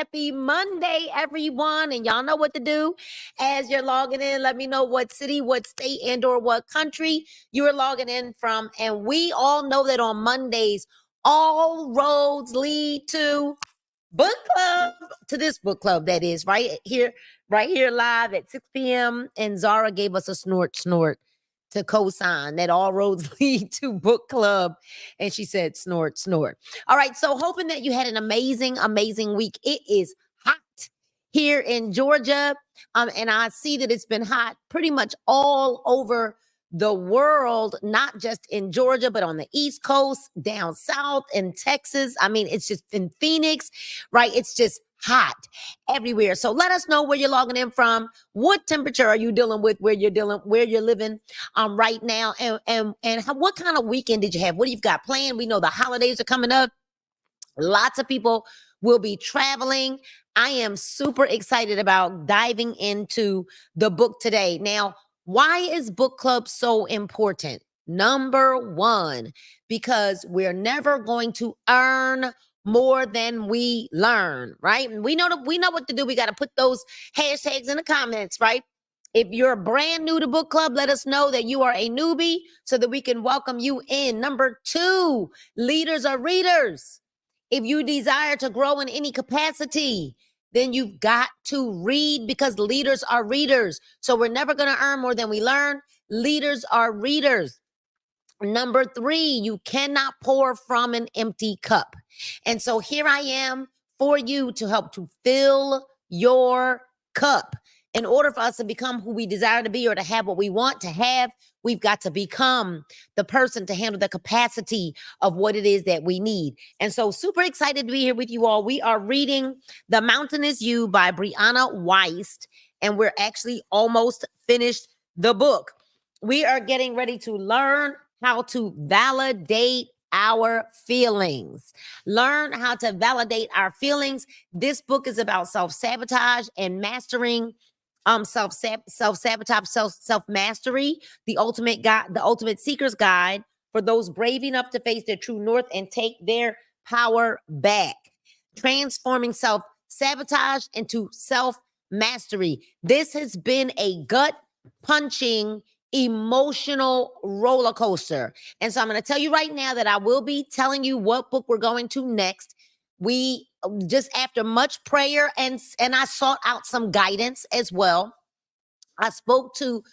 Happy Monday, everyone. And y'all know what to do. As you're logging in, let me know what city, what state, and or what country you are logging in from. And we all know that on Mondays, all roads lead to book club, to this book club that is right here live at 6 p.m. And Zara gave us a snort to co-sign that all roads lead to book club. And she said, snort. All right. So hoping that you had an amazing week. It is hot here in Georgia. And I see that it's been hot pretty much all over the world, not just in Georgia, but on the East Coast, down south in Texas. I mean, it's just in Phoenix, right? It's just hot everywhere. So let us know where you're logging in from. What temperature are you dealing with where you're living right now? And what kind of weekend did you have? What you've got planned? We know the holidays are coming up. Lots of people will be traveling. I am super excited about diving into the book today. Now, why is book club so important? Number one, because we're never going to earn more than we learn, right? And we know what to do. We got to put those hashtags in the comments, right? If you're brand new to book club, let us know that you are a newbie so that we can welcome you in. Number two, leaders are readers. If you desire to grow in any capacity, then you've got to read, because leaders are readers. So we're never going to earn more than we learn. Leaders are readers. Number three, you cannot pour from an empty cup. And so here I am for you to help to fill your cup. In order for us to become who we desire to be or to have what we want to have, we've got to become the person to handle the capacity of what it is that we need. And so super excited to be here with you all. We are reading The Mountain Is You by Brianna Wiest, and we're actually almost finished the book. We are getting ready to learn how to validate our feelings. Learn how to validate our feelings. This book is about self-sabotage and mastering self-sabotage, self-mastery, the ultimate seeker's guide for those brave enough to face their true north and take their power back. Transforming self-sabotage into self-mastery. This has been a gut-punching emotional roller coaster. And so I'm going to tell you right now that I will be telling you what book we're going to next. We just, after much prayer and I sought out some guidance as well. I spoke to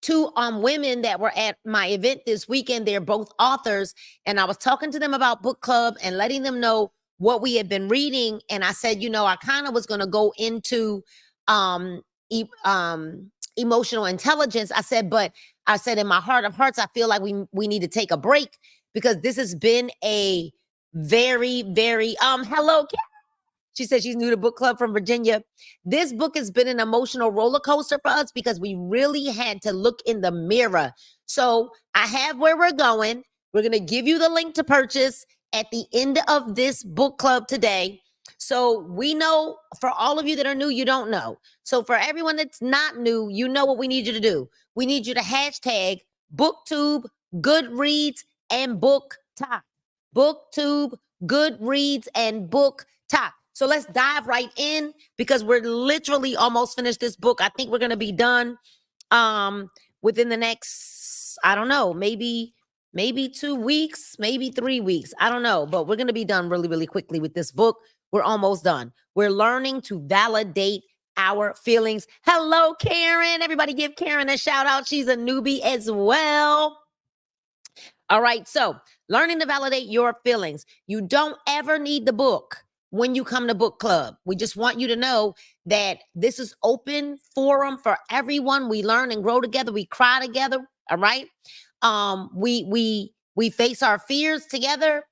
two women that were at my event this weekend. They're both authors, and I was talking to them about book club and letting them know what we had been reading. And I said, I kind of was going to go into emotional intelligence. I said in my heart of hearts, I feel like we need to take a break, because this has been a very, very, hello, she said she's new to book club from Virginia. This book has been an emotional roller coaster for us because we really had to look in the mirror. So I have where we're going. We're going to give you the link to purchase at the end of this book club today. So we know, for all of you that are new, you don't know. So for everyone that's not new, you know what we need you to do. We need you to hashtag BookTube, Goodreads, and BookTok. BookTube, Goodreads, and BookTok. So let's dive right in, because we're literally almost finished this book. I think we're going to be done within the next, I don't know, maybe 2 weeks, maybe 3 weeks. I don't know, but we're going to be done really, really quickly with this book. We're almost done. We're learning to validate our feelings. Hello, Karen. Everybody give Karen a shout out. She's a newbie as well. All right. So learning to validate your feelings. You don't ever need the book when you come to book club. We just want you to know that this is open forum for everyone. We learn and grow together. We cry together. All right. We face our fears together.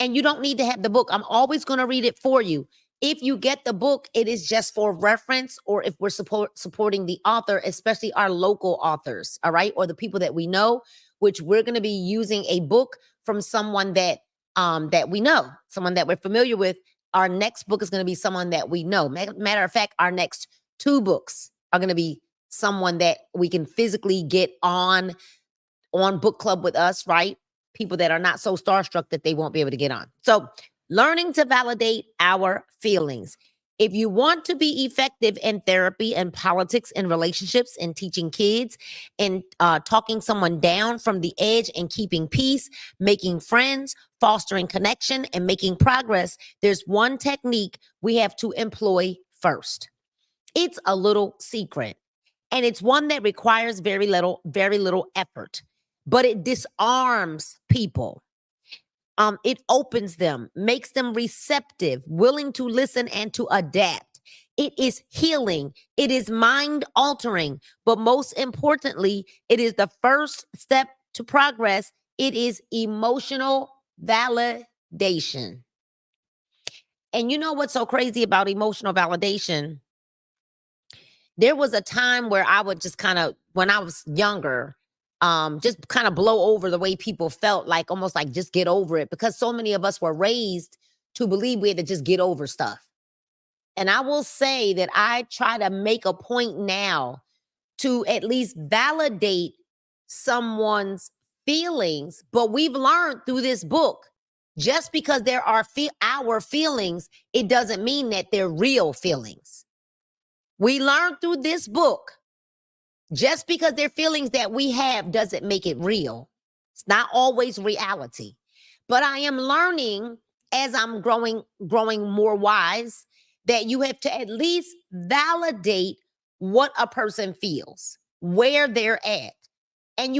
And you don't need to have the book. I'm always going to read it for you. If you get the book, it is just for reference, or if we're supporting the author, especially our local authors. All right. Or the people that we know, which we're going to be using a book from someone that we know, someone that we're familiar with. Our next book is going to be someone that we know. Matter of fact, our next 2 books are going to be someone that we can physically get on book club with us, right? People that are not so starstruck that they won't be able to get on. So Learning to validate our feelings. If you want to be effective in therapy and politics and relationships and teaching kids and talking someone down from the edge and keeping peace, making friends, fostering connection, and making progress, there's one technique we have to employ first. It's a little secret, and it's one that requires very little effort, but it disarms people. It opens them, makes them receptive, willing to listen and to adapt. It is healing. It is mind altering. But most importantly, it is the first step to progress. It is emotional validation. And you know what's so crazy about emotional validation? There was a time where I would just kind of, when I was younger, just kind of blow over the way people felt, like almost like just get over it, because so many of us were raised to believe we had to just get over stuff. And I will say that I try to make a point now to at least validate someone's feelings. But we've learned through this book, just because there are our feelings, it doesn't mean that they're real feelings. We learned through this book, just because they're feelings that we have doesn't make it real. It's not always reality. But I am learning as I'm growing more wise, that you have to at least validate what a person feels, where they're at. And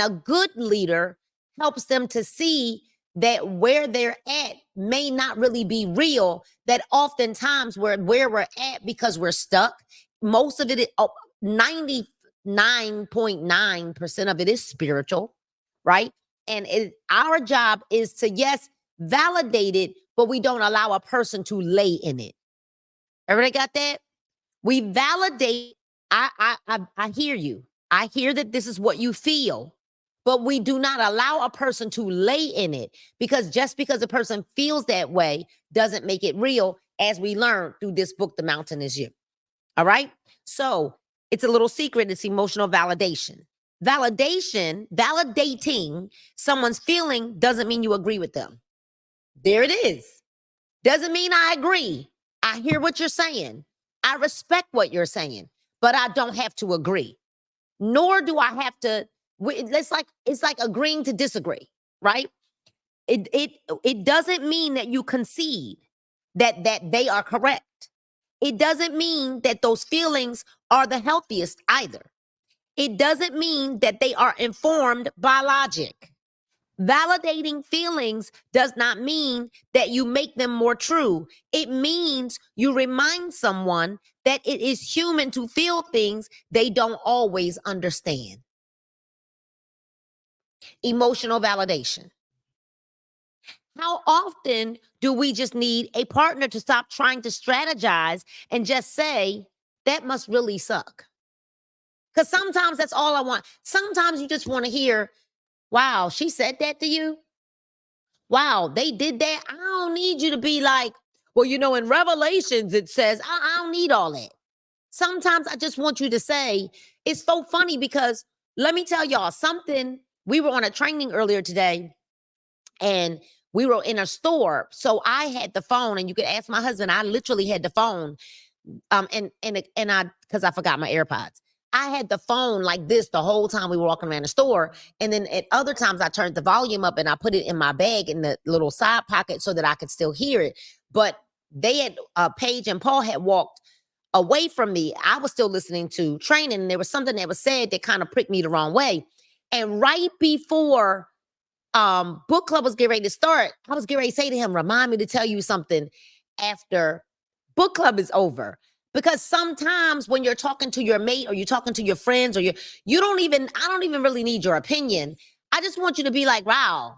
a good leader helps them to see that where they're at may not really be real, that oftentimes where we're at, because we're stuck, most of it, 99.9% of it is spiritual, right? And our job is to, yes, validate it, but we don't allow a person to lay in it. Everybody got that? We validate. I hear you. I hear that this is what you feel, but we do not allow a person to lay in it, because just because a person feels that way doesn't make it real, as we learned through this book, The Mountain Is You. All right? So it's a little secret. It's emotional validation. Validating someone's feeling doesn't mean you agree with them. There it is. Doesn't mean I agree. I hear what you're saying. I respect what you're saying, but I don't have to agree. Nor do I have to. It's like agreeing to disagree, right? It doesn't mean that you concede that they are correct. It doesn't mean that those feelings are the healthiest either. It doesn't mean that they are informed by logic. Validating feelings does not mean that you make them more true. It means you remind someone that it is human to feel things they don't always understand. Emotional validation. How often do we just need a partner to stop trying to strategize and just say, that must really suck? Because sometimes that's all I want. Sometimes you just want to hear, wow, she said that to you? Wow, they did that? I don't need you to be like, well, in Revelations, it says, I don't need all that. Sometimes I just want you to say, it's so funny because let me tell y'all something. We were on a training earlier today, and we were in a store. So I had the phone, and you could ask my husband. I literally had the phone. Because I forgot my AirPods. I had the phone like this the whole time we were walking around the store. And then at other times I turned the volume up and I put it in my bag in the little side pocket so that I could still hear it. But they had, Paige and Paul had walked away from me. I was still listening to training, and there was something that was said that kind of pricked me the wrong way. And right before book club was getting ready to start, I was getting ready to say to him, remind me to tell you something after book club is over. Because sometimes when you're talking to your mate or you're talking to your friends or I don't even really need your opinion. I just want you to be like, wow,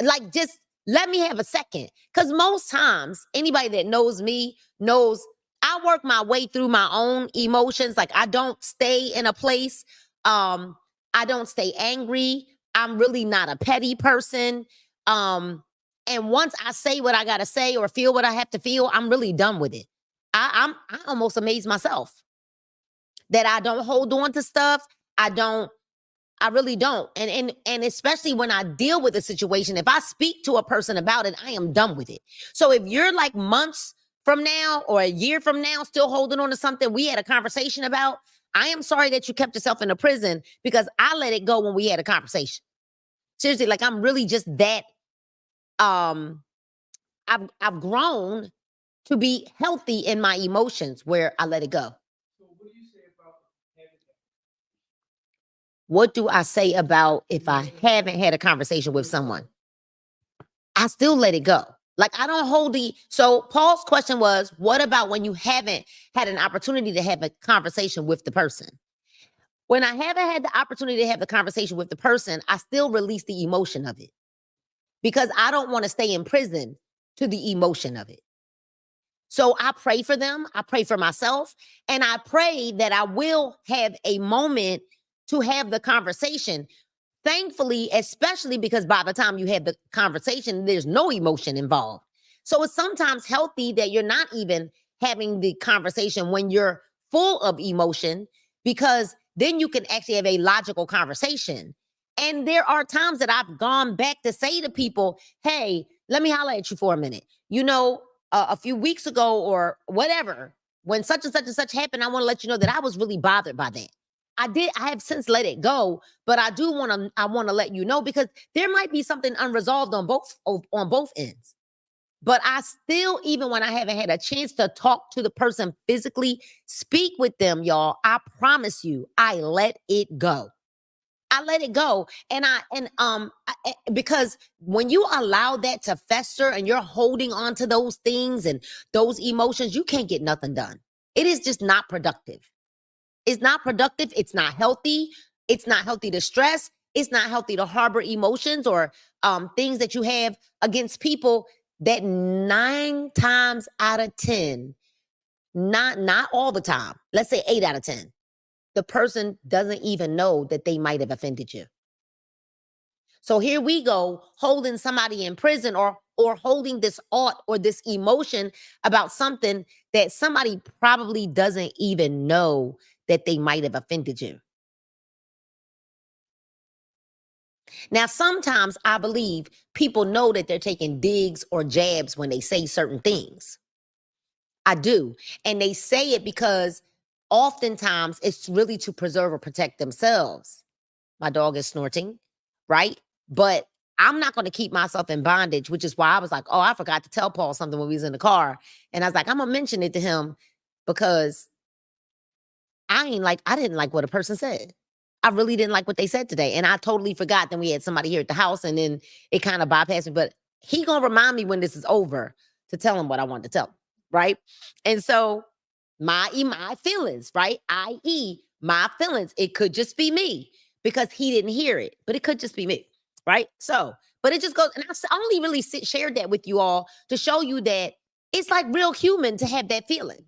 like just let me have a second. Because most times anybody that knows me knows I work my way through my own emotions. Like I don't stay in a place. I don't stay angry. I'm really not a petty person. And once I say what I got to say or feel what I have to feel, I'm really done with it. I almost amaze myself that I don't hold on to stuff. I don't I really don't. And especially when I deal with a situation, if I speak to a person about it, I am done with it. So if you're like months from now or a year from now still holding on to something we had a conversation about, I am sorry that you kept yourself in a prison because I let it go when we had a conversation. Seriously, like I'm really just that I've grown to be healthy in my emotions where I let it go. What do I say about if I haven't had a conversation with someone? I still let it go. Like I don't hold the so Paul's question was, what about when you haven't had an opportunity to have a conversation with the person? When I haven't had the opportunity to have the conversation with the person, I still release the emotion of it because I don't want to stay in prison to the emotion of it. So I pray for them, I pray for myself, and I pray that I will have a moment to have the conversation. Thankfully, especially because by the time you have the conversation, there's no emotion involved. So it's sometimes healthy that you're not even having the conversation when you're full of emotion, because then you can actually have a logical conversation. And there are times that I've gone back to say to people, hey, let me holler at you for a minute. A few weeks ago or whatever, when such and such happened, I want to let you know that I was really bothered by that. I have since let it go, but I want to let you know because there might be something unresolved on both ends. But I still, even when I haven't had a chance to talk to the person physically, speak with them, y'all, I promise you, I let it go. I let it go. Because when you allow that to fester and you're holding on to those things and those emotions, you can't get nothing done. It is just not productive. It's not productive. It's not healthy. It's not healthy to stress. It's not healthy to harbor emotions or things that you have against people that 9 times out of 10, not all the time, let's say 8 out of 10, the person doesn't even know that they might have offended you. So here we go, holding somebody in prison or holding this ought or this emotion about something that somebody probably doesn't even know that they might have offended you. Now, sometimes I believe people know that they're taking digs or jabs when they say certain things. I do. And they say it because oftentimes it's really to preserve or protect themselves. My dog is snorting, right? But I'm not going to keep myself in bondage, which is why I was like, oh, I forgot to tell Paul something when we was in the car. And I was like, I'm going to mention it to him because I didn't like what a person said. I really didn't like what they said today. And I totally forgot. Then we had somebody here at the house and then it kind of bypassed me. But he gonna remind me when this is over to tell him what I wanted to tell him. Right. And so my feelings, right? I.e. my feelings. It could just be me because he didn't hear it, but it could just be me. Right. So, but it just goes, and I only really shared that with you all to show you that it's like real human to have that feeling.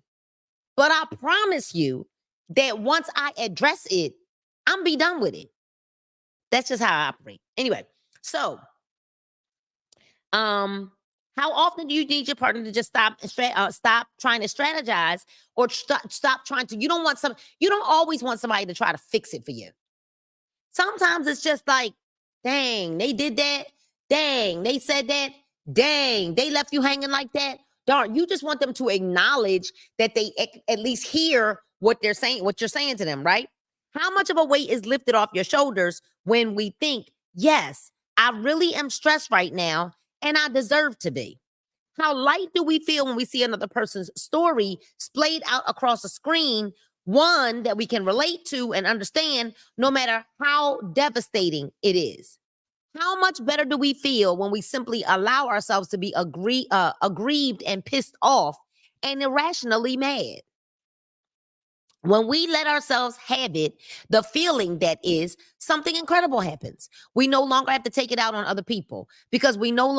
But I promise you that once I address it, I'm be done with it. That's just how I operate. Anyway, so how often do you need your partner to just stop trying to strategize or stop trying to? You don't always want somebody to try to fix it for you. Sometimes it's just like, dang, they did that. Dang, they said that. Dang, they left you hanging like that. Darn, you just want them to acknowledge that they at least hear what they're saying, what you're saying to them, right? How much of a weight is lifted off your shoulders when we think, yes, I really am stressed right now and I deserve to be? How light do we feel when we see another person's story splayed out across a screen, one that we can relate to and understand, no matter how devastating it is? How much better do we feel when we simply allow ourselves to be aggrieved and pissed off and irrationally mad? When we let ourselves have it, the feeling that is, something incredible happens. We no longer have to take it out on other people because we are no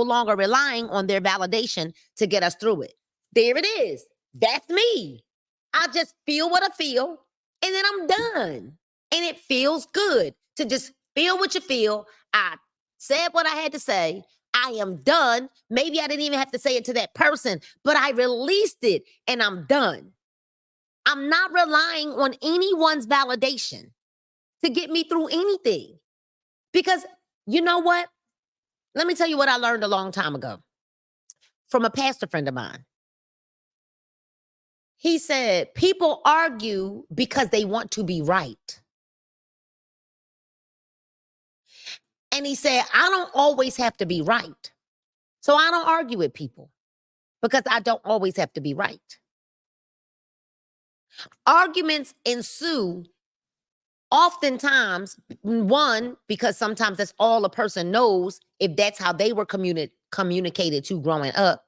longer relying on their validation to get us through it. There it is. That's me. I just feel what I feel and then I'm done. And it feels good to just feel what you feel. I said what I had to say. I am done. Maybe I didn't even have to say it to that person, but I released it and I'm done. I'm not relying on anyone's validation. to get me through anything. Because you know what? Let me tell you what I learned a long time ago from a pastor friend of mine. He said, people argue because they want to be right. And he said, I don't always have to be right. So I don't argue with people because I don't always have to be right. Arguments ensue oftentimes, one, because sometimes that's all a person knows if that's how they were communicated to growing up.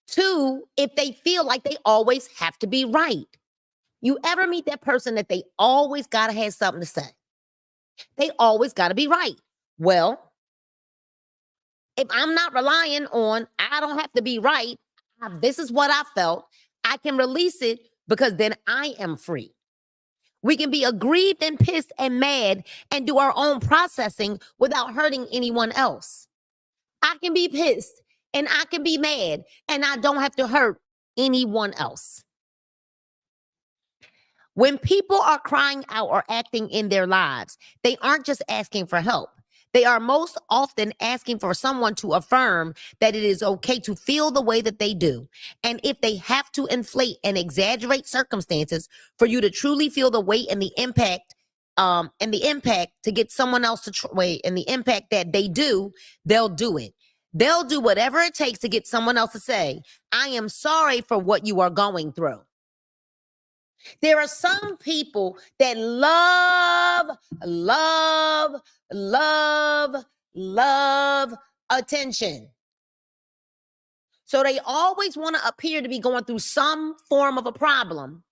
Two, if they feel like they always have to be right. You ever meet that person that they always got to have something to say? They always got to be right. Well, if I'm not relying on, I don't have to be right, this is what I felt, I can release it because then I am free. We can be aggrieved and pissed and mad and do our own processing without hurting anyone else. I can be pissed and I can be mad and I don't have to hurt anyone else. When people are crying out or acting in their lives, they aren't just asking for help. They are most often asking for someone to affirm that it is okay to feel the way that they do. And if they have to inflate and exaggerate circumstances for you to truly feel the weight and the impact, to get someone else to wait and the impact that they do, they'll do it. They'll do whatever it takes to get someone else to say, I am sorry for what you are going through. There are some people that love attention. So they always want to appear to be going through some form of a problem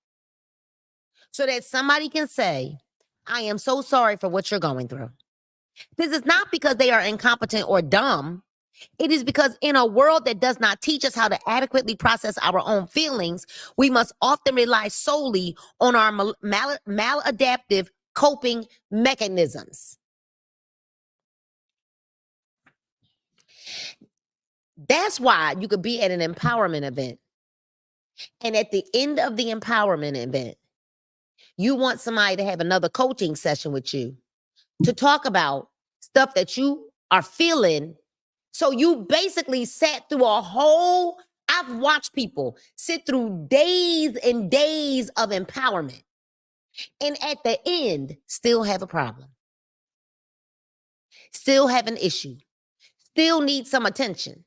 so that somebody can say, I am so sorry for what you're going through. This is not because they are incompetent or dumb. It is because in a world that does not teach us how to adequately process our own feelings, we must often rely solely on our maladaptive coping mechanisms. That's why you could be at an empowerment event, and at the end of the empowerment event, you want somebody to have another coaching session with you to talk about stuff that you are feeling. So you basically sat through I've watched people sit through days and days of empowerment and at the end still have a problem, still have an issue, still need some attention.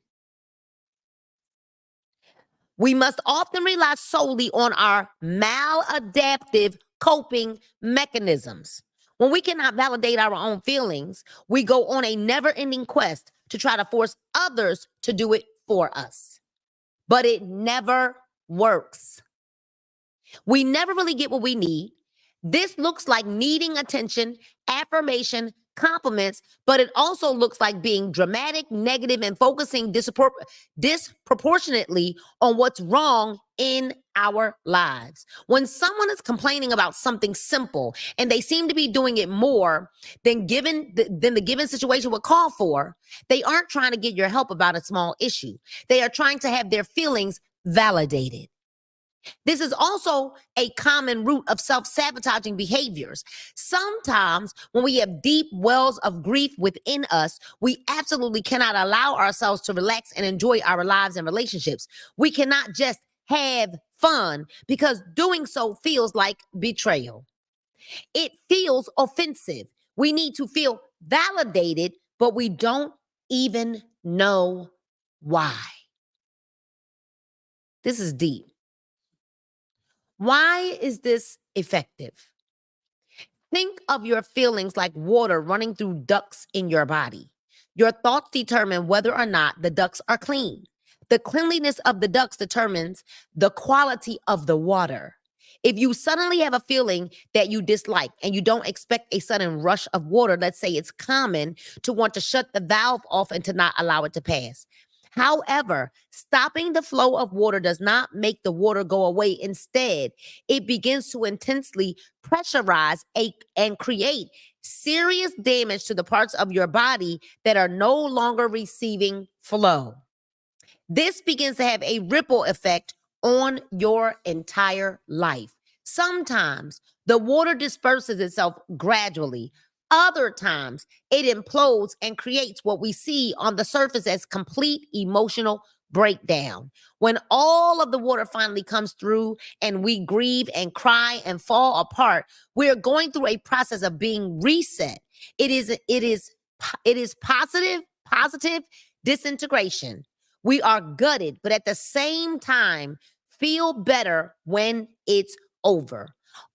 We must often rely solely on our maladaptive coping mechanisms. When we cannot validate our own feelings, we go on a never-ending quest to try to force others to do it for us. But it never works. We never really get what we need. This looks like needing attention, affirmation, compliments, but it also looks like being dramatic, negative, and focusing disproportionately on what's wrong in our lives. When someone is complaining about something simple and they seem to be doing it more than the given situation would call for, they aren't trying to get your help about a small issue. They are trying to have their feelings validated. This is also a common root of self-sabotaging behaviors. Sometimes when we have deep wells of grief within us, we absolutely cannot allow ourselves to relax and enjoy our lives and relationships. We cannot just have fun because doing so feels like betrayal. It feels offensive. We need to feel validated, but we don't even know why. This is deep. Why is this effective? Think of your feelings like water running through ducts in your body. Your thoughts determine whether or not the ducts are clean. The cleanliness of the ducts determines the quality of the water. If you suddenly have a feeling that you dislike and you don't expect a sudden rush of water, let's say it's common to want to shut the valve off and to not allow it to pass. However, stopping the flow of water does not make the water go away. Instead, it begins to intensely pressurize and create serious damage to the parts of your body that are no longer receiving flow. This begins to have a ripple effect on your entire life. Sometimes the water disperses itself gradually. Other times it implodes and creates what we see on the surface as complete emotional breakdown. When all of the water finally comes through and we grieve and cry and fall apart, we are going through a process of being reset. It is positive disintegration. We are gutted, but at the same time, feel better when it's over.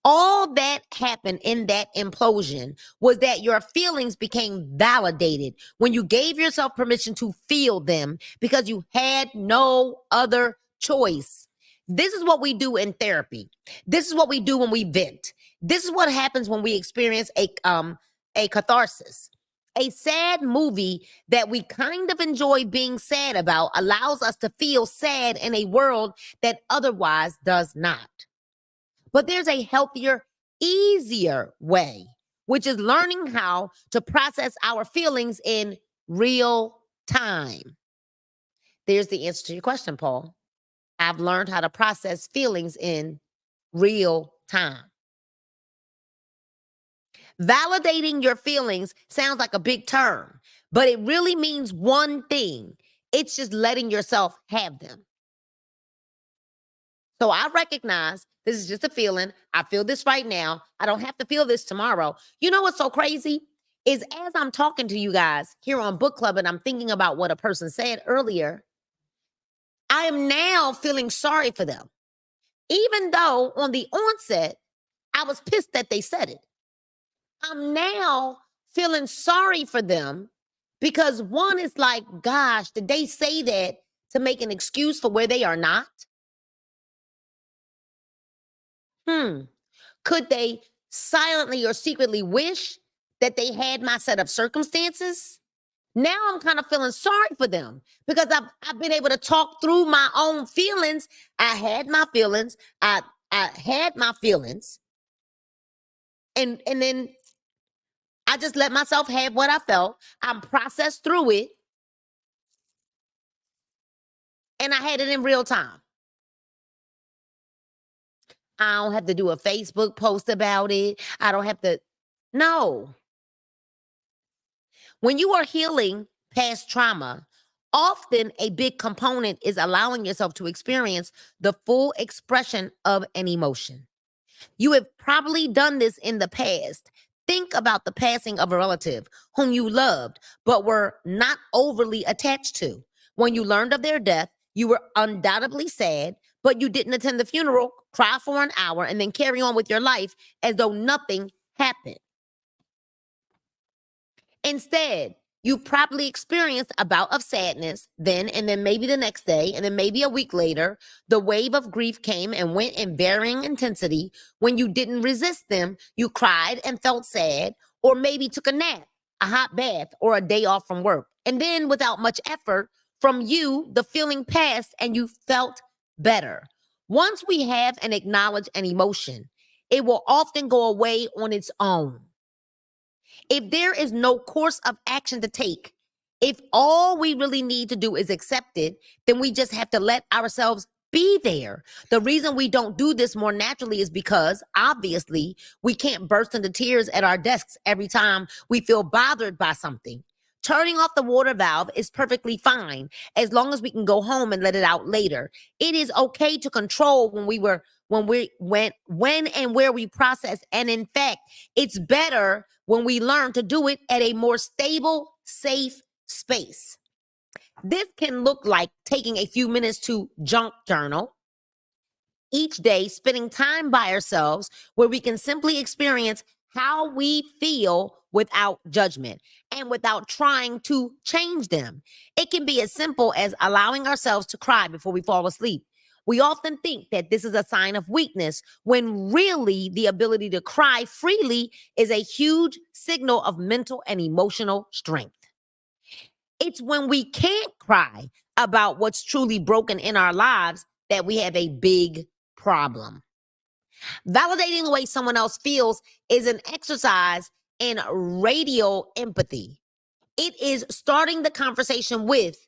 All that happened in that implosion was that your feelings became validated when you gave yourself permission to feel them because you had no other choice. This is what we do in therapy. This is what we do when we vent. This is what happens when we experience a catharsis. A sad movie that we kind of enjoy being sad about allows us to feel sad in a world that otherwise does not. But there's a healthier, easier way, which is learning how to process our feelings in real time. There's the answer to your question, Paul. I've learned how to process feelings in real time. Validating your feelings sounds like a big term, but it really means one thing. It's just letting yourself have them. So I recognize this is just a feeling. I feel this right now. I don't have to feel this tomorrow. You know what's so crazy? Is as I'm talking to you guys here on Book Club and I'm thinking about what a person said earlier, I am now feeling sorry for them. Even though on the onset, I was pissed that they said it. I'm now feeling sorry for them because one is like, gosh, did they say that to make an excuse for where they are not? Could they silently or secretly wish that they had my set of circumstances? Now I'm kind of feeling sorry for them because I've been able to talk through my own feelings. I had my feelings. I had my feelings. And then I just let myself have what I felt. I'm processed through it. And I had it in real time. I don't have to do a Facebook post about it. I don't have to. No. When you are healing past trauma, often a big component is allowing yourself to experience the full expression of an emotion. You have probably done this in the past. Think about the passing of a relative whom you loved but were not overly attached to. When you learned of their death, you were undoubtedly sad, but you didn't attend the funeral, cry for an hour, and then carry on with your life as though nothing happened. Instead, you probably experienced a bout of sadness then, and then maybe the next day, and then maybe a week later, the wave of grief came and went in varying intensity. When you didn't resist them, you cried and felt sad, or maybe took a nap, a hot bath, or a day off from work. And then, without much effort from you, the feeling passed and you felt better. Once we have and acknowledge an emotion, it will often go away on its own. If there is no course of action to take, if all we really need to do is accept it, then we just have to let ourselves be there. The reason we don't do this more naturally is because obviously we can't burst into tears at our desks every time we feel bothered by something. Turning off the water valve is perfectly fine as long as we can go home and let it out later. It is okay to control when and where we process. And in fact, it's better when we learn to do it at a more stable, safe space. This can look like taking a few minutes to junk journal each day, spending time by ourselves where we can simply experience how we feel without judgment and without trying to change them. It can be as simple as allowing ourselves to cry before we fall asleep. We often think that this is a sign of weakness when really the ability to cry freely is a huge signal of mental and emotional strength. It's when we can't cry about what's truly broken in our lives that we have a big problem. Validating the way someone else feels is an exercise in radial empathy. It is starting the conversation with,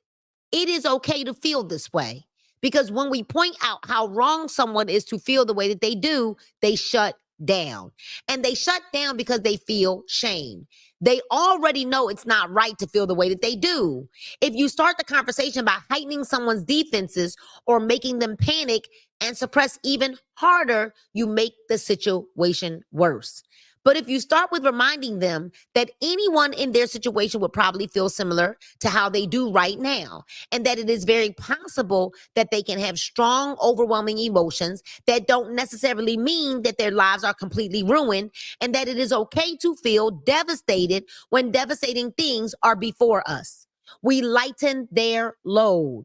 it is okay to feel this way. Because when we point out how wrong someone is to feel the way that they do, they shut down. And they shut down because they feel shame. They already know it's not right to feel the way that they do. If you start the conversation by heightening someone's defenses or making them panic and suppress even harder, you make the situation worse. But if you start with reminding them that anyone in their situation would probably feel similar to how they do right now, and that it is very possible that they can have strong, overwhelming emotions that don't necessarily mean that their lives are completely ruined, and that it is okay to feel devastated when devastating things are before us. We lighten their load.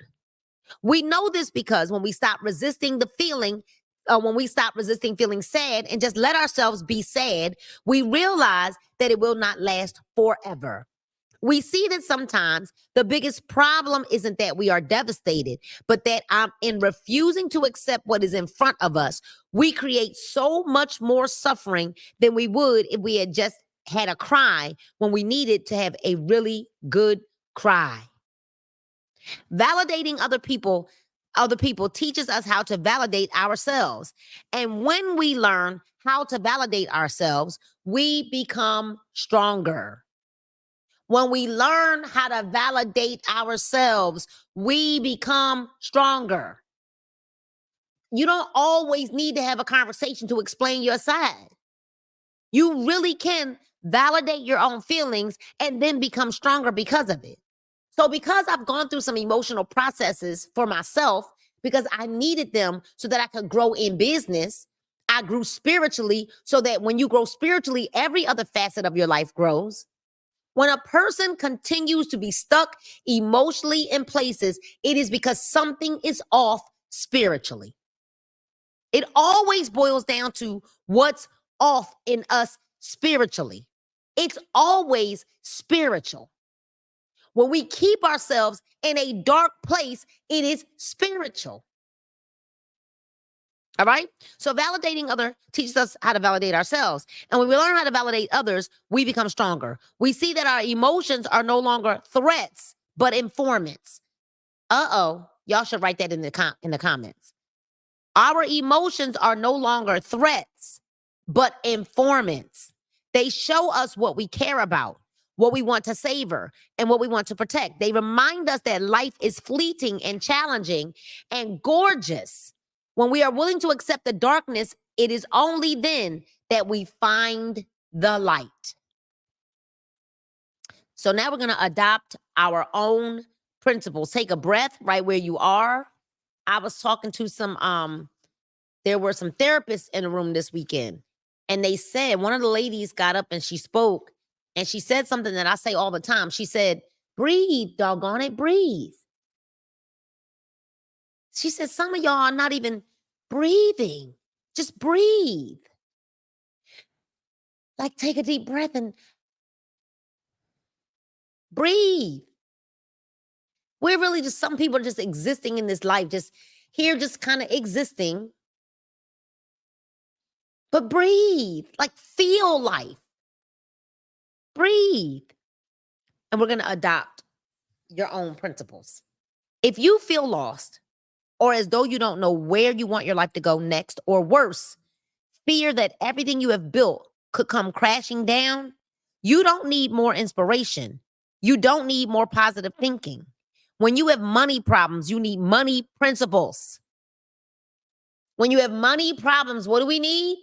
We know this because when we stop resisting the feeling, when we stop resisting feeling sad and just let ourselves be sad, we realize that it will not last forever. We see that sometimes the biggest problem isn't that we are devastated, but that in refusing to accept what is in front of us, we create so much more suffering than we would if we had just had a cry when we needed to have a really good cry. Validating other people teaches us how to validate ourselves. And when we learn how to validate ourselves, we become stronger. When we learn how to validate ourselves, we become stronger. You don't always need to have a conversation to explain your side. You really can validate your own feelings and then become stronger because of it. So because I've gone through some emotional processes for myself, because I needed them so that I could grow in business, I grew spiritually so that when you grow spiritually, every other facet of your life grows. When a person continues to be stuck emotionally in places, it is because something is off spiritually. It always boils down to what's off in us spiritually. It's always spiritual. When we keep ourselves in a dark place, it is spiritual. All right? So validating others teaches us how to validate ourselves. And when we learn how to validate others, we become stronger. We see that our emotions are no longer threats, but informants. Uh-oh. Y'all should write that in the comments. Our emotions are no longer threats, but informants. They show us what we care about, what we want to savor, and what we want to protect. They remind us that life is fleeting and challenging and gorgeous. When we are willing to accept the darkness, it is only then that we find the light. So now we're going to adopt our own principles. Take a breath right where you are. I was talking to there were some therapists in the room this weekend, and they said, one of the ladies got up and she spoke, and she said something that I say all the time. She said, breathe, doggone it, breathe. She said, some of y'all are not even breathing. Just breathe. Like, take a deep breath and breathe. We're really just, some people are just existing in this life, just here, just kind of existing. But breathe, like feel life. Breathe. And we're going to adopt your own principles. If you feel lost, or as though you don't know where you want your life to go next, or worse, fear that everything you have built could come crashing down, you don't need more inspiration. You don't need more positive thinking. When you have money problems, you need money principles. When you have money problems, what do we need?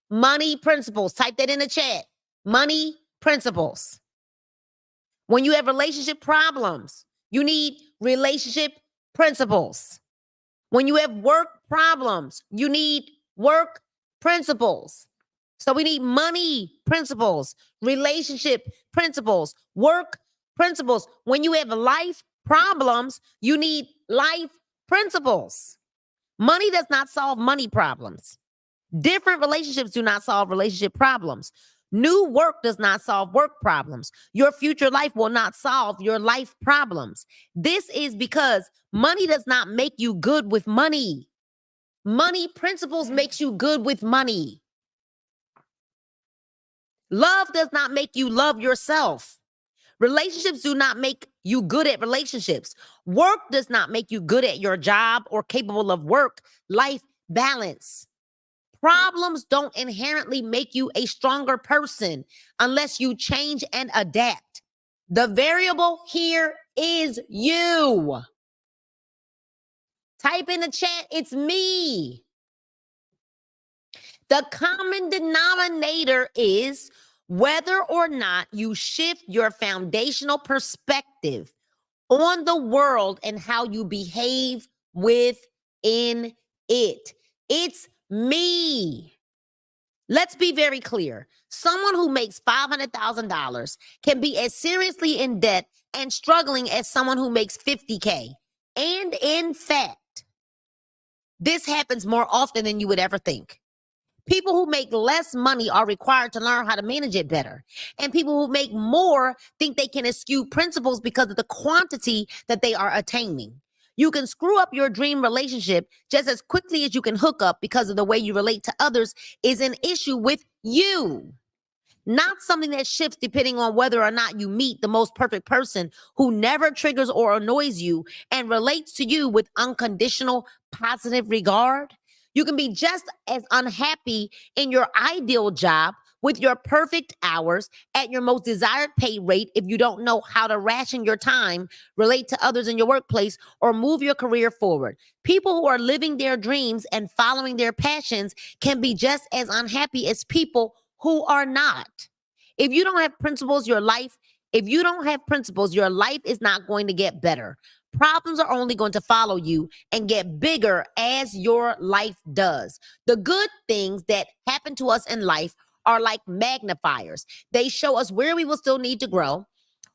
Money principles. Type that in the chat. Money principles. When you have relationship problems, you need relationship principles. When you have work problems, you need work principles. So we need money principles, relationship principles, work principles. When you have life problems, you need life principles. Money does not solve money problems. Different relationships do not solve relationship problems. New work does not solve work problems. Your future life will not solve your life problems. This is because money does not make you good with money. Money principles makes you good with money. Love does not make you love yourself. Relationships do not make you good at relationships. Work does not make you good at your job or capable of work-life balance. Problems don't inherently make you a stronger person unless you change and adapt. The variable here is you. Type in the chat, it's me. The common denominator is whether or not you shift your foundational perspective on the world and how you behave within it. It's me. Let's be very clear. Someone who makes $500,000 can be as seriously in debt and struggling as someone who makes 50K. And in fact, this happens more often than you would ever think. People who make less money are required to learn how to manage it better. And people who make more think they can eschew principles because of the quantity that they are attaining. You can screw up your dream relationship just as quickly as you can hook up because of the way you relate to others is an issue with you. Not something that shifts depending on whether or not you meet the most perfect person who never triggers or annoys you and relates to you with unconditional positive regard. You can be just as unhappy in your ideal job with your perfect hours at your most desired pay rate if you don't know how to ration your time, relate to others in your workplace, or move your career forward. People who are living their dreams and following their passions can be just as unhappy as people who are not. If you don't have principles, your life is not going to get better. Problems are only going to follow you and get bigger as your life does. The good things that happen to us in life are like magnifiers. They show us where we will still need to grow.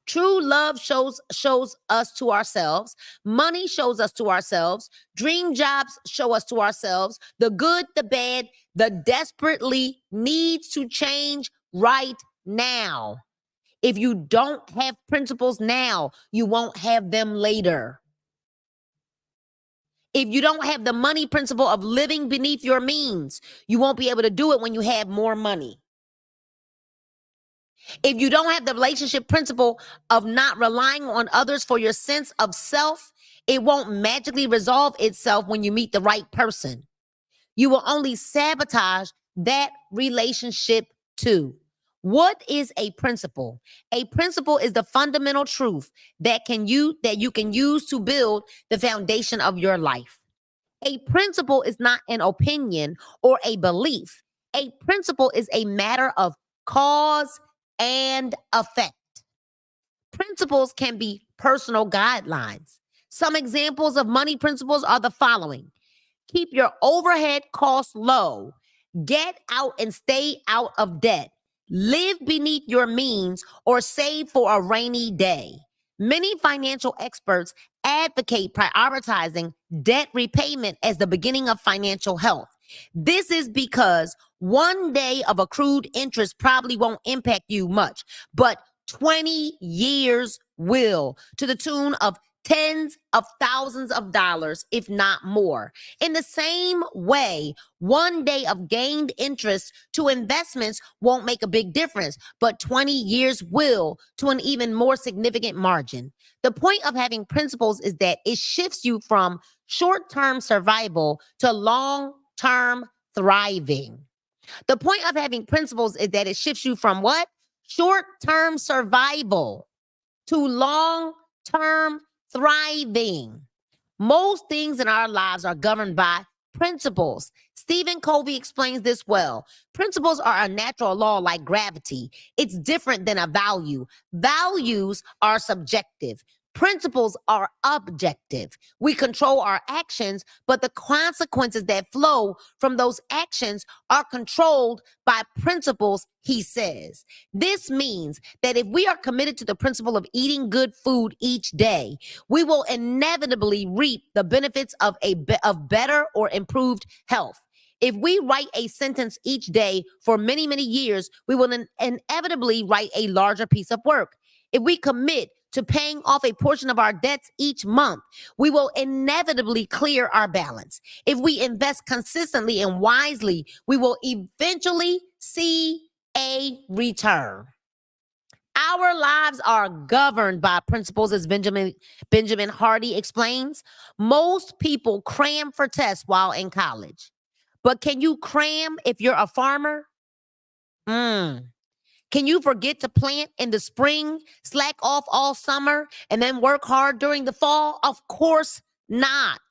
True love shows us to ourselves. Money shows us to ourselves. Dream jobs show us to ourselves. The good, the bad, the desperately needs to change right now. If you don't have principles now, you won't have them later. If you don't have the money principle of living beneath your means, you won't be able to do it when you have more money. If you don't have the relationship principle of not relying on others for your sense of self, it won't magically resolve itself when you meet the right person. You will only sabotage that relationship too. What is a principle? A principle is the fundamental truth that you can use to build the foundation of your life. A principle is not an opinion or a belief. A principle is a matter of cause and effect. Principles can be personal guidelines. Some examples of money principles are the following. Keep your overhead costs low. Get out and stay out of debt. Live beneath your means or save for a rainy day. Many financial experts advocate prioritizing debt repayment as the beginning of financial health. This is because one day of accrued interest probably won't impact you much, but 20 years will, to the tune of tens of thousands of dollars, if not more. In the same way, one day of gained interest to investments won't make a big difference, but 20 years will, to an even more significant margin. The point of having principles is that it shifts you from short-term survival to long-term thriving. The point of having principles is that it shifts you from what? Short-term survival to long-term thriving. Most things in our lives are governed by principles. Stephen Covey explains this well. Principles are a natural law like gravity. It's different than a value. Values are subjective. Principles are objective. We control our actions, but the consequences that flow from those actions are controlled by principles, he says. This means that if we are committed to the principle of eating good food each day, we will inevitably reap the benefits of better or improved health. If we write a sentence each day for many, many years, we will inevitably write a larger piece of work. If we commit to paying off a portion of our debts each month, we will inevitably clear our balance. If we invest consistently and wisely, we will eventually see a return. Our lives are governed by principles, as Benjamin Hardy explains. Most people cram for tests while in college. But can you cram if you're a farmer? Mm. Can you forget to plant in the spring, slack off all summer, and then work hard during the fall? Of course not.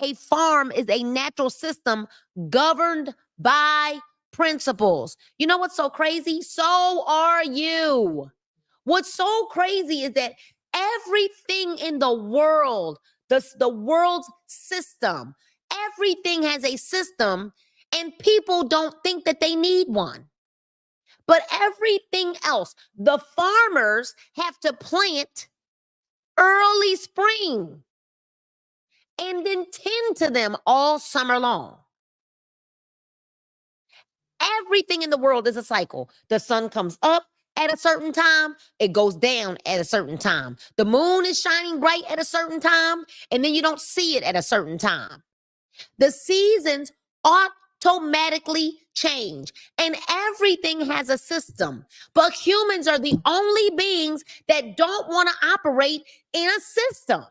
A farm is a natural system governed by principles. You know what's so crazy? So are you. What's so crazy is that everything in the world, the world's system, everything has a system, and people don't think that they need one. But everything else, the farmers have to plant early spring and then tend to them all summer long. Everything in the world is a cycle. The sun comes up at a certain time, it goes down at a certain time. The moon is shining bright at a certain time, and then you don't see it at a certain time. The seasons automatically change, and everything has a system. But humans are the only beings that don't want to operate in a system.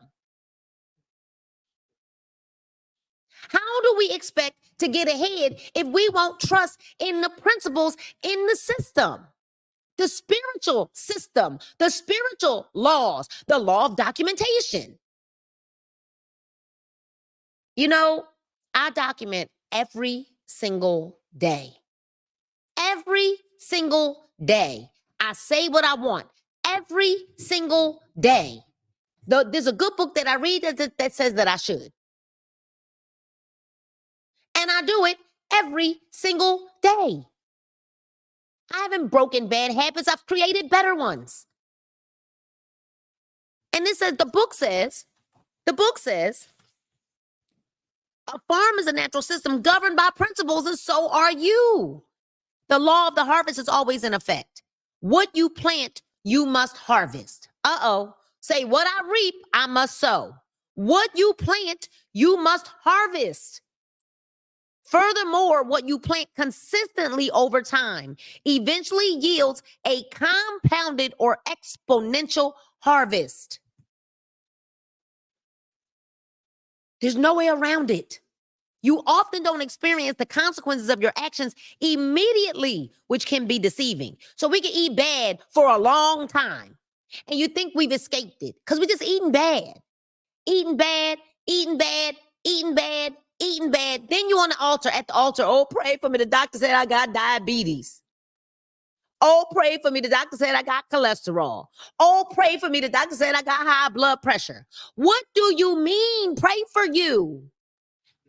How do we expect to get ahead if we won't trust in the principles in the system? The spiritual system, the spiritual laws, the law of documentation. You know, I document every single day. Every single day. I say what I want every single day. There's a good book that I read that says that I should. And I do it every single day. I haven't broken bad habits. I've created better ones. And this says, the book says, a farm is a natural system governed by principles, and so are you. The law of the harvest is always in effect. What you plant, you must harvest. Say, what I reap, I must sow. What you plant, you must harvest. Furthermore, what you plant consistently over time eventually yields a compounded or exponential harvest. There's no way around it. You often don't experience the consequences of your actions immediately, which can be deceiving. So we can eat bad for a long time, and you think we've escaped it because we're just eating bad. Eating bad, eating bad, eating bad, eating bad. Then you on the altar, at the altar, oh, pray for me. The doctor said I got diabetes. Oh, pray for me. The doctor said I got cholesterol. Oh, pray for me. The doctor said I got high blood pressure. What do you mean? Pray for you.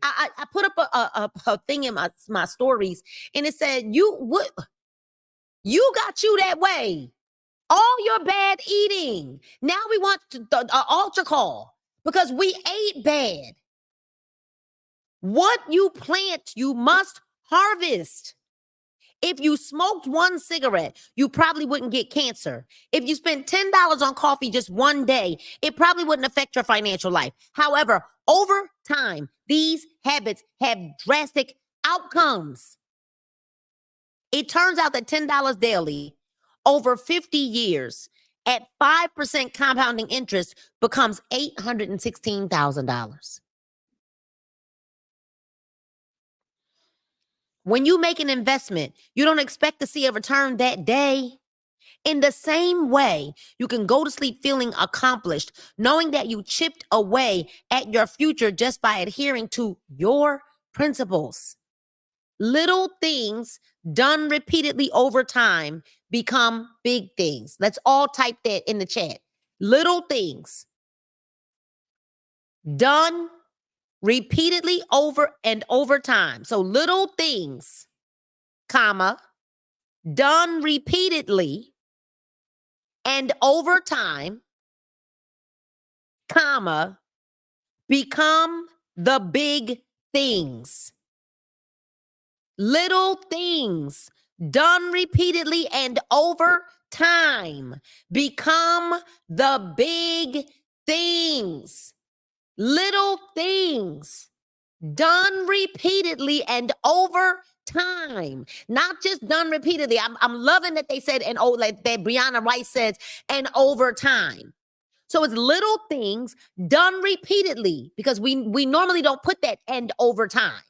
I put up a thing in my stories, and it said, you got you that way. All your bad eating. Now we want the altar call because we ate bad. What you plant, you must harvest. If you smoked one cigarette, you probably wouldn't get cancer. If you spent $10 on coffee just one day, it probably wouldn't affect your financial life. However, over time, these habits have drastic outcomes. It turns out that $10 daily over 50 years at 5% compounding interest becomes $816,000. When you make an investment, you don't expect to see a return that day. In the same way, you can go to sleep feeling accomplished, knowing that you chipped away at your future just by adhering to your principles. Little things done repeatedly over time become big things. Let's all type that in the chat. Little things done repeatedly over and over time. So little things, comma, done repeatedly and over time, comma, become the big things. Little things done repeatedly and over time become the big things. Little things done repeatedly and over time, not just done repeatedly. I'm loving that they said, and like that Brianna Rice says, and over time. So it's little things done repeatedly, because we normally don't put that "and over time."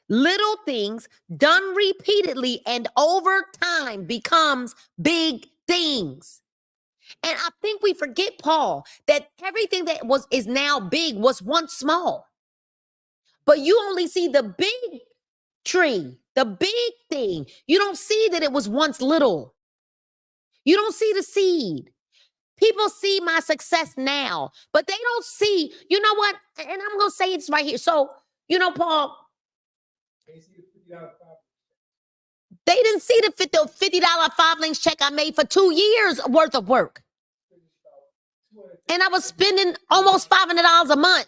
Little things done repeatedly and over time becomes big things. And I think we forget, Paul, that everything that is now big was once small. But you only see the big tree, the big thing. You don't see that it was once little. You don't see the seed. People see my success now, but they don't see, you know what? And I'm going to say it's right here. So, Paul, they didn't see the $50 5 links check I made for 2 years worth of work. And I was spending almost $500 a month.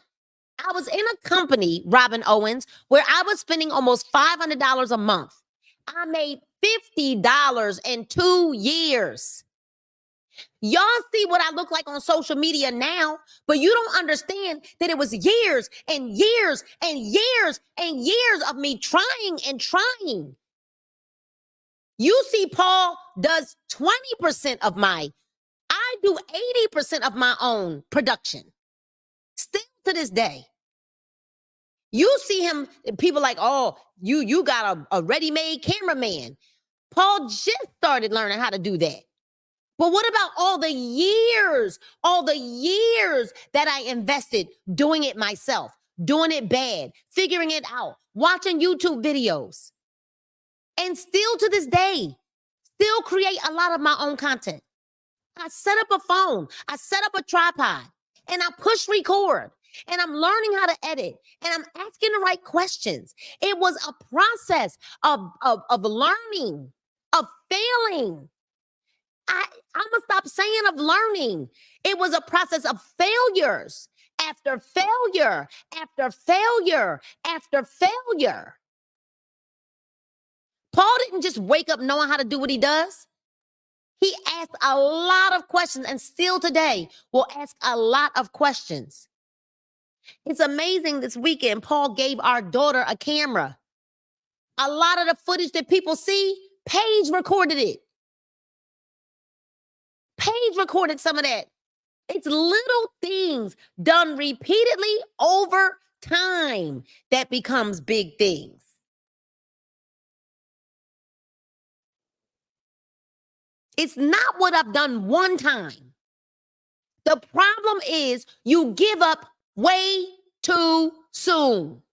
I was in a company, Robin Owens, where I was spending almost $500 a month. I made $50 in 2 years. Y'all see what I look like on social media now, but you don't understand that it was years and years and years and years of me trying and trying. You see, Paul does 20% of I do 80% of my own production. Still to this day. You see him, people like, oh, you got a ready-made cameraman. Paul just started learning how to do that. But what about all the years that I invested doing it myself, doing it bad, figuring it out, watching YouTube videos, and still to this day, still create a lot of my own content. I set up a phone, I set up a tripod, and I push record, and I'm learning how to edit, and I'm asking the right questions. It was a process of learning, of failing. I'm going to stop saying of learning. It was a process of failures after failure, after failure, after failure. Paul didn't just wake up knowing how to do what he does. He asked a lot of questions, and still today will ask a lot of questions. It's amazing, this weekend, Paul gave our daughter a camera. A lot of the footage that people see, Paige recorded it. Paige recorded some of that. It's little things done repeatedly over time that becomes big things. It's not what I've done one time. The problem is you give up way too soon.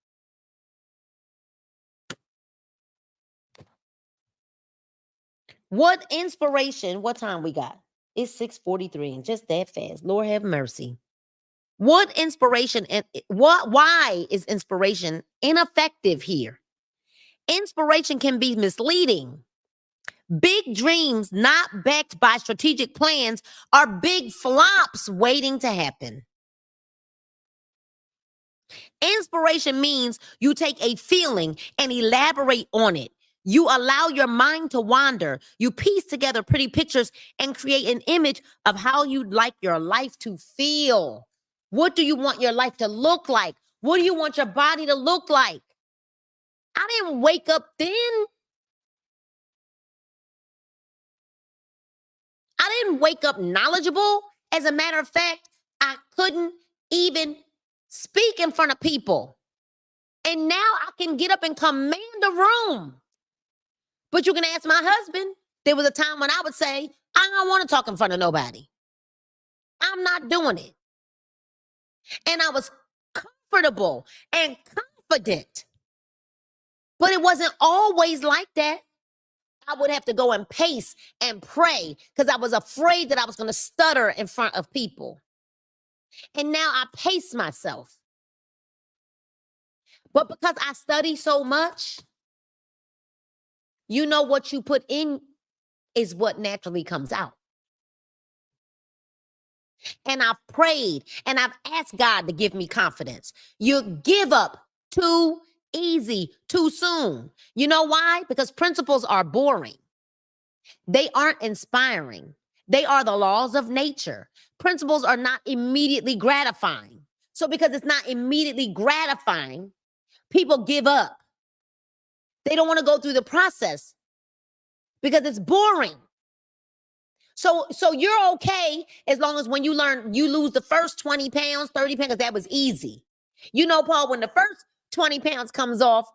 What inspiration, what time we got? It's 6:43 and just that fast. Lord have mercy. What inspiration and why is inspiration ineffective here? Inspiration can be misleading. Big dreams not backed by strategic plans are big flops waiting to happen. Inspiration means you take a feeling and elaborate on it. You allow your mind to wander. You piece together pretty pictures and create an image of how you'd like your life to feel. What do you want your life to look like? What do you want your body to look like? I didn't wake up then. I didn't wake up knowledgeable. As a matter of fact, I couldn't even speak in front of people. And now I can get up and command a room. But you can ask my husband. There was a time when I would say, I don't want to talk in front of nobody. I'm not doing it. And I was comfortable and confident. But it wasn't always like that. I would have to go and pace and pray because I was afraid that I was going to stutter in front of people. And now I pace myself. But because I study so much, you know what you put in is what naturally comes out. And I've prayed and I've asked God to give me confidence. You give up too easy, too soon. You know why? Because principles are boring. They aren't inspiring. They are the laws of nature. Principles are not immediately gratifying. So because it's not immediately gratifying, people give up. They don't want to go through the process because it's boring. So you're okay as long as when you lose the first 20 pounds, 30 pounds, because that was easy. You know, Paul, when the first 20 pounds comes off,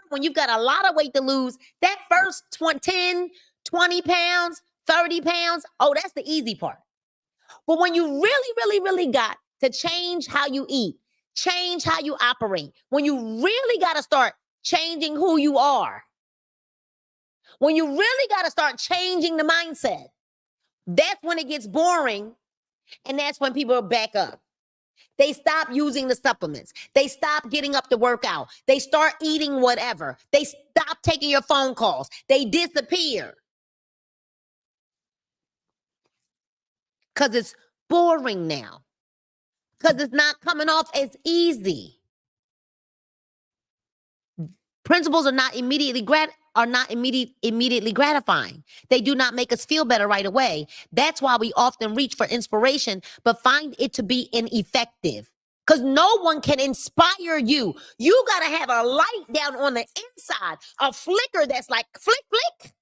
when you've got a lot of weight to lose, that first 10, 20 pounds, 30 pounds, oh, that's the easy part. But when you really, really, really got to change how you eat, change how you operate, when you really got to start changing who you are, when you really got to start changing the mindset, that's when it gets boring, and that's when people back up. They stop using the supplements. They stop getting up to work out. They start eating whatever. They stop taking your phone calls. They disappear. Because it's boring now. Because it's not coming off as easy. Principles are not immediately gratifying. They do not make us feel better right away. That's why we often reach for inspiration, but find it to be ineffective. Because no one can inspire you. You got to have a light down on the inside, a flicker that's like flick, flick.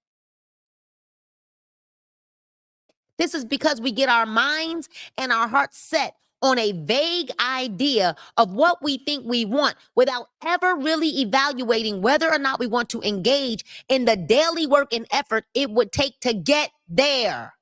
This is because we get our minds and our hearts set on a vague idea of what we think we want without ever really evaluating whether or not we want to engage in the daily work and effort it would take to get there.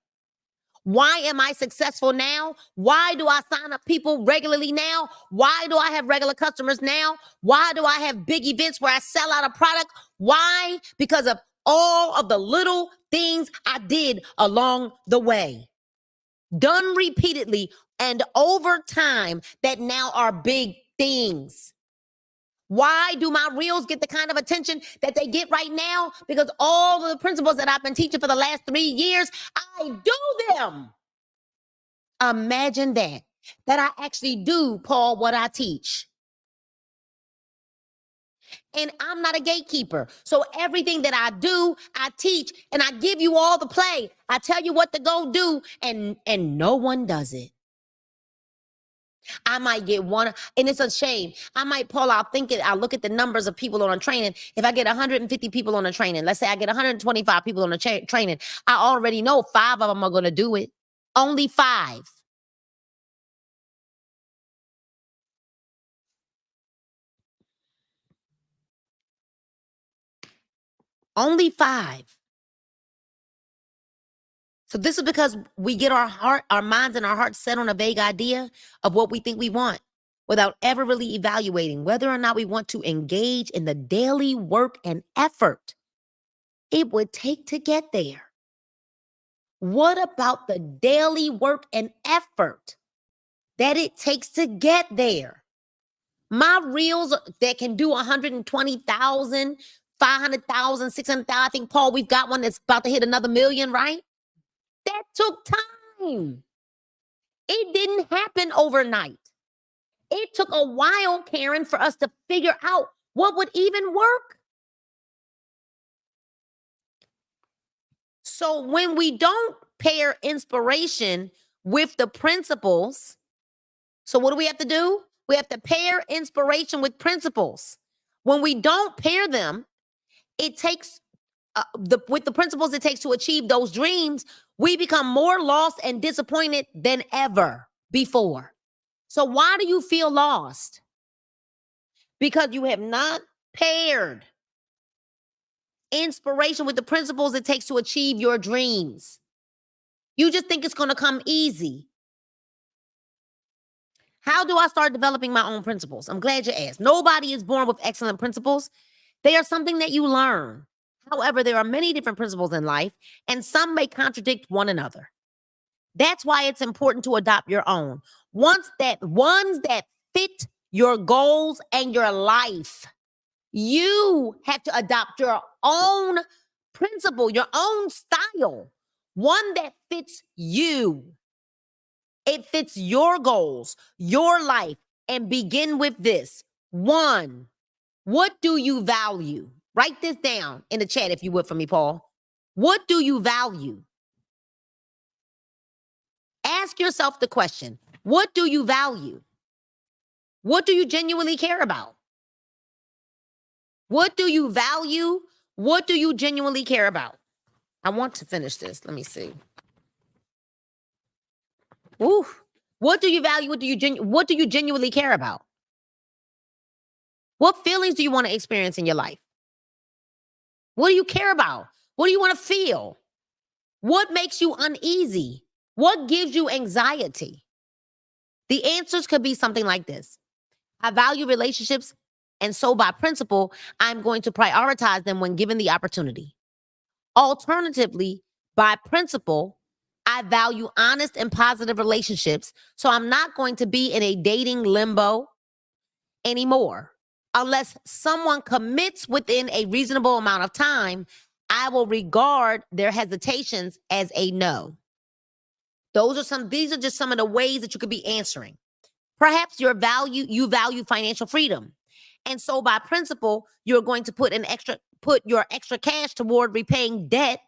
Why am I successful now? Why do I sign up people regularly now? Why do I have regular customers now? Why do I have big events where I sell out a product? Why? Because of all of the little things I did along the way. Done repeatedly and over time that now are big things. Why do my reels get the kind of attention that they get right now? Because all of the principles that I've been teaching for the last 3 years, I do them. Imagine that I actually do, Paul, what I teach. And I'm not a gatekeeper. So everything that I do, I teach, and I give you all the play. I tell you what to go do, and no one does it. I might get one, and it's a shame. I might pull out I'll look at the numbers of people on a training. If I get 150 people on a training, let's say I get 125 people on a training, I already know 5 of them are going to do it. Only 5. Only 5. So this is because we get our minds and our hearts set on a vague idea of what we think we want without ever really evaluating whether or not we want to engage in the daily work and effort it would take to get there. What about the daily work and effort that it takes to get there? My reels that can do 120,000, 500,000, 600,000. I think, Paul, we've got one that's about to hit another million, right? That took time. It didn't happen overnight. It took a while, Karen, for us to figure out what would even work. So when we don't pair inspiration with the principles, so what do we have to do? We have to pair inspiration with principles. When we don't pair them, it takes with the principles it takes to achieve those dreams, we become more lost and disappointed than ever before. So why do you feel lost? Because you have not paired inspiration with the principles it takes to achieve your dreams. You just think it's going to come easy. How do I start developing my own principles? I'm glad you asked. Nobody is born with excellent principles. They are something that you learn. However, there are many different principles in life, and some may contradict one another. That's why it's important to adopt your own. Ones that fit your goals and your life. You have to adopt your own principle, your own style, one that fits you. It fits your goals, your life, and begin with this. 1, what do you value? Write this down in the chat if you would for me, Paul. What do you value? Ask yourself the question, what do you value? What do you genuinely care about? What do you value? What do you genuinely care about? I want to finish this. Let me see. Ooh. What do you value? What do you genuinely care about? What feelings do you want to experience in your life? What do you care about? What do you want to feel? What makes you uneasy? What gives you anxiety? The answers could be something like this. I value relationships, and so by principle, I'm going to prioritize them when given the opportunity. Alternatively, by principle, I value honest and positive relationships, so I'm not going to be in a dating limbo anymore. Unless someone commits within a reasonable amount of time, I will regard their hesitations as a no. These are just some of the ways that you could be answering. Perhaps you value financial freedom. And so by principle, you're going to put your extra cash toward repaying debt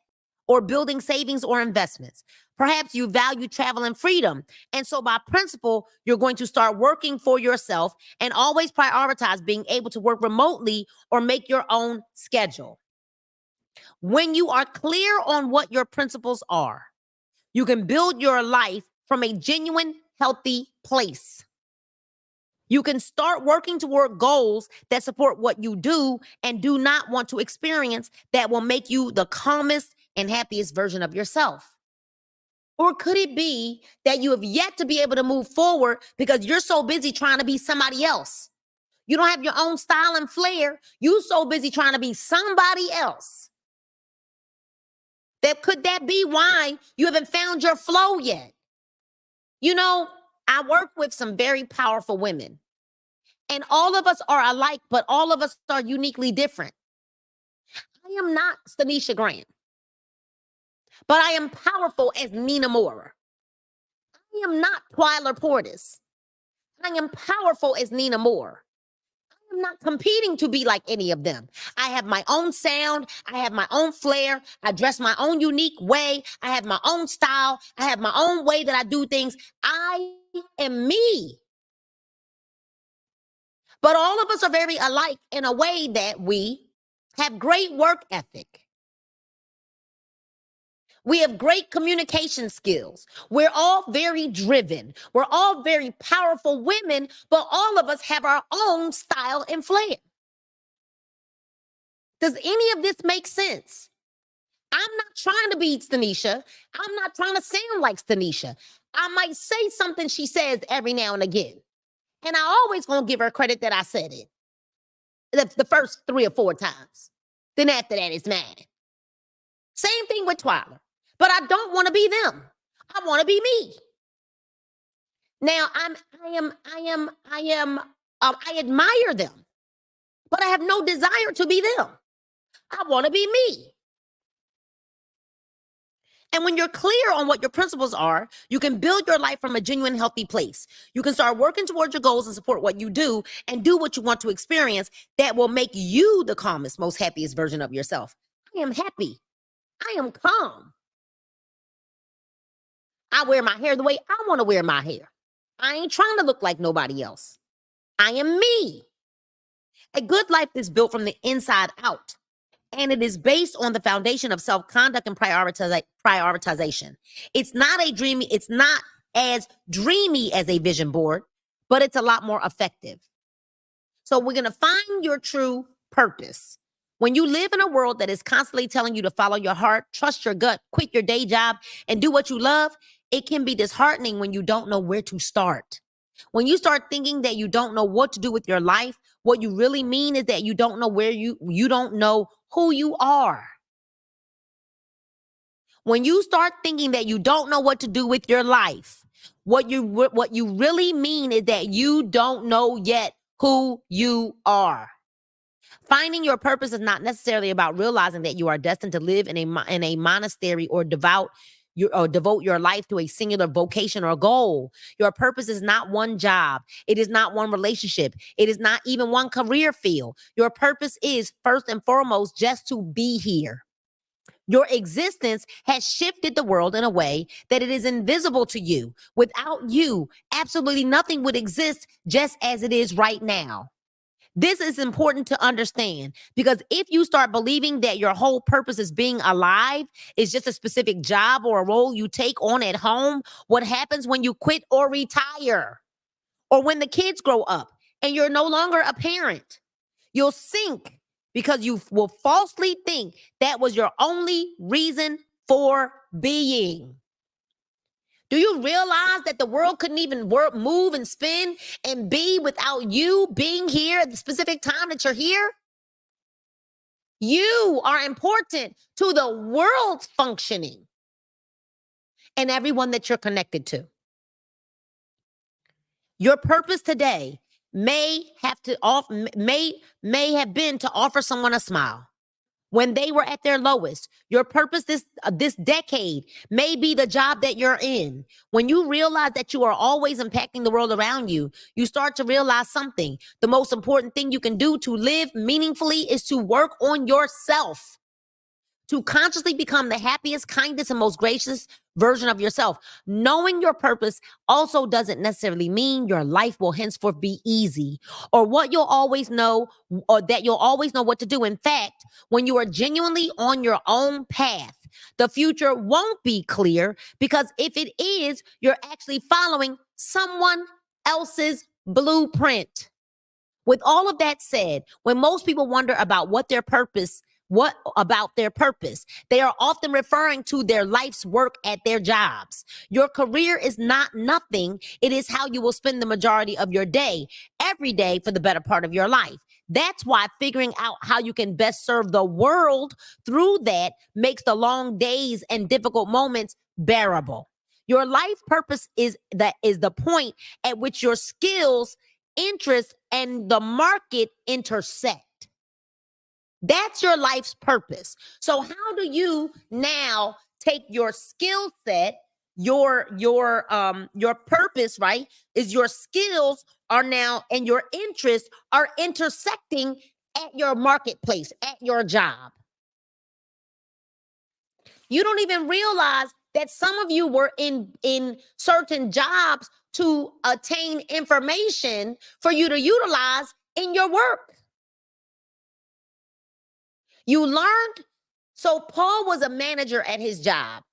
or building savings or investments. Perhaps you value travel and freedom. And so by principle, you're going to start working for yourself and always prioritize being able to work remotely or make your own schedule. When you are clear on what your principles are, you can build your life from a genuine, healthy place. You can start working toward goals that support what you do and do not want to experience that will make you the calmest and happiest version of yourself. Or could it be that you have yet to be able to move forward because you're so busy trying to be somebody else? You don't have your own style and flair. You're so busy trying to be somebody else. Could that be why you haven't found your flow yet? You know, I work with some very powerful women. And all of us are alike, but all of us are uniquely different. I am not Stanisha Grant, but I am powerful as Nina Mora. I am not Twyla Portis. I am powerful as Nina Moore. I am not competing to be like any of them. I have my own sound. I have my own flair. I dress my own unique way. I have my own style. I have my own way that I do things. I am me. But all of us are very alike in a way that we have great work ethic. We have great communication skills. We're all very driven. We're all very powerful women, but all of us have our own style and flair. Does any of this make sense? I'm not trying to be Stanisha. I'm not trying to sound like Stanisha. I might say something she says every now and again. And I always gonna give her credit that I said it. The first 3 or 4 times. Then after that, it's mine. Same thing with Twyla. But I don't want to be them. I want to be me. Now I admire them, but I have no desire to be them. I want to be me. And when you're clear on what your principles are, you can build your life from a genuine, healthy place. You can start working towards your goals and support what you do and do what you want to experience that will make you the calmest, most happiest version of yourself. I am happy. I am calm. I wear my hair the way I want to wear my hair. I ain't trying to look like nobody else. I am me. A good life is built from the inside out. And it is based on the foundation of self-conduct and prioritization. It's not as dreamy as a vision board, but it's a lot more effective. So we're going to find your true purpose. When you live in a world that is constantly telling you to follow your heart, trust your gut, quit your day job, and do what you love, it can be disheartening when you don't know where to start. When you start thinking that you don't know what to do with your life, what you really mean is that you don't know you don't know who you are. When you start thinking that you don't know what to do with your life, what you really mean is that you don't know yet who you are. Finding your purpose is not necessarily about realizing that you are destined to live in a monastery or devote your life to a singular vocation or goal. Your purpose is not one job. It is not one relationship. It is not even one career field. Your purpose is first and foremost just to be here. Your existence has shifted the world in a way that it is invisible to you. Without you, absolutely nothing would exist just as it is right now. This is important to understand because if you start believing that your whole purpose is being alive is just a specific job or a role you take on at home, what happens when you quit or retire or when the kids grow up and you're no longer a parent? You'll sink because you will falsely think that was your only reason for being. Do you realize that the world couldn't even work, move and spin and be without you being here at the specific time that you're here? You are important to the world's functioning and everyone that you're connected to. Your purpose today may have been to offer someone a smile when they were at their lowest. Your purpose this decade may be the job that you're in. When you realize that you are always impacting the world around you, you start to realize something. The most important thing you can do to live meaningfully is to work on yourself, to consciously become the happiest, kindest, and most gracious version of yourself. Knowing your purpose also doesn't necessarily mean your life will henceforth be easy or what you'll always know or that you'll always know what to do. In fact, when you are genuinely on your own path, the future won't be clear because if it is, you're actually following someone else's blueprint. With all of that said, when most people wonder about what about their purpose, they are often referring to their life's work at their jobs. Your career is not nothing. It is how you will spend the majority of your day, every day for the better part of your life. That's why figuring out how you can best serve the world through that makes the long days and difficult moments bearable. Your life purpose is the point at which your skills, interests, and the market intersect. That's your life's purpose. So how do you now take your skill set, your purpose, right? Is your skills are now and your interests are intersecting at your marketplace, at your job. You don't even realize that some of you were in certain jobs to attain information for you to utilize in your work. You learned. So Paul was a manager at his job.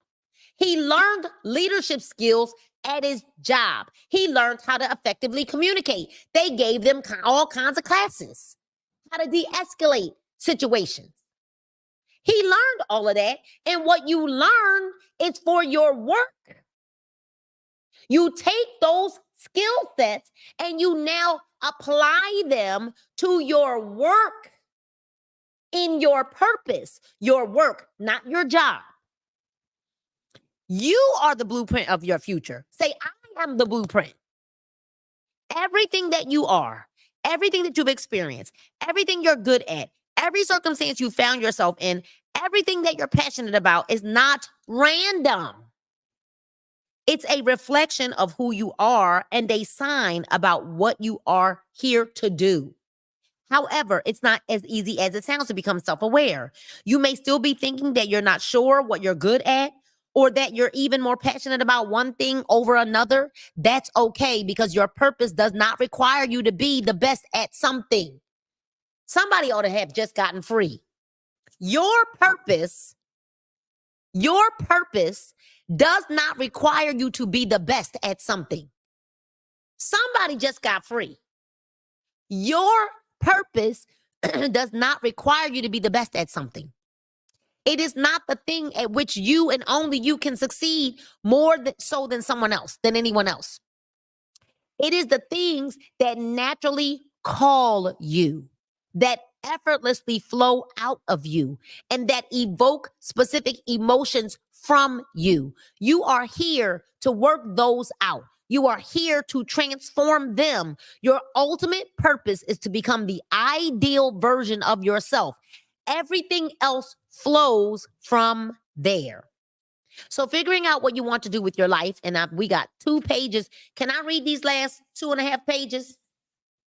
He learned leadership skills at his job. He learned how to effectively communicate. They gave them all kinds of classes, how to de-escalate situations. He learned all of that. And what you learn is for your work. You take those skill sets and you now apply them to your work. In your purpose, your work, not your job. You are the blueprint of your future. Say, I am the blueprint. Everything that you are, everything that you've experienced, everything you're good at, every circumstance you found yourself in, everything that you're passionate about is not random. It's a reflection of who you are and a sign about what you are here to do. However, it's not as easy as it sounds to become self-aware. You may still be thinking that you're not sure what you're good at or that you're even more passionate about one thing over another. That's okay because your purpose does not require you to be the best at something. Somebody ought to have just gotten free. Your purpose does not require you to be the best at something. Somebody just got free. Your purpose does not require you to be the best at something. It is not the thing at which you and only you can succeed more so than someone else, than anyone else. It is the things that naturally call you, that effortlessly flow out of you, and that evoke specific emotions from you. You are here to work those out. You are here to transform them. Your ultimate purpose is to become the ideal version of yourself. Everything else flows from there. So figuring out what you want to do with your life, and we got 2 pages. Can I read these last 2.5 pages?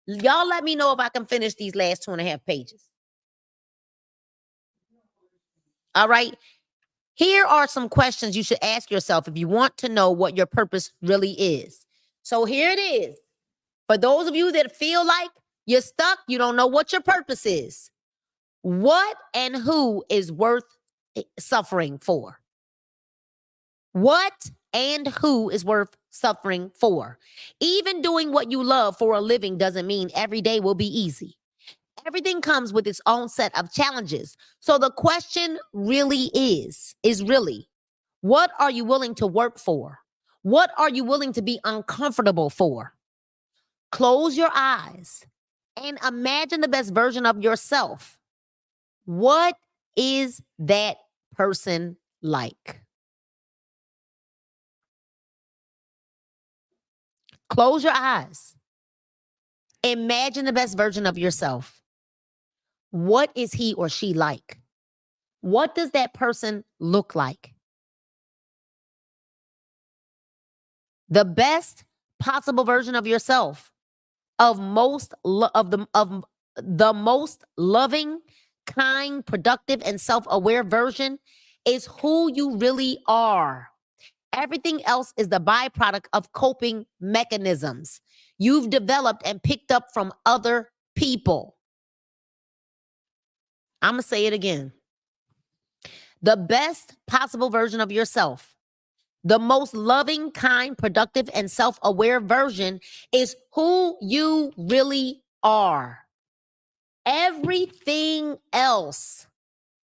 Y'all let me know if I can finish these last 2.5 pages. All right. Here are some questions you should ask yourself if you want to know what your purpose really is. So here it is. For those of you that feel like You're stuck. You don't know what your purpose is. What and who is worth suffering for? What and who is worth suffering for? Even doing what you love for a living doesn't mean every day will be easy. Everything comes with its own set of challenges. So the question really is really, what are you willing to work for? What are you willing to be uncomfortable for? Close your eyes and imagine the best version of yourself. What is that person like? Close your eyes. Imagine the best version of yourself. What is he or she like? What does that person look like? The best possible version of yourself, of the most loving, kind, productive, and self-aware version is who you really are. Everything else is the byproduct of coping mechanisms you've developed and picked up from other people. I'm going to say it again. The best possible version of yourself, the most loving, kind, productive, and self-aware version is who you really are. Everything else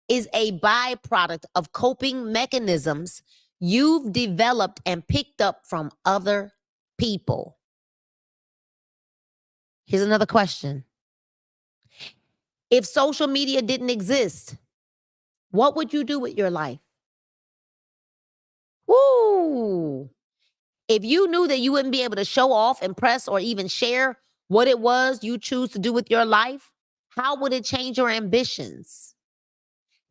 is a byproduct of coping mechanisms you've developed and picked up from other people. Here's another question. If social media didn't exist, what would you do with your life? Woo! If you knew that you wouldn't be able to show off, impress, or even share what it was you choose to do with your life, how would it change your ambitions?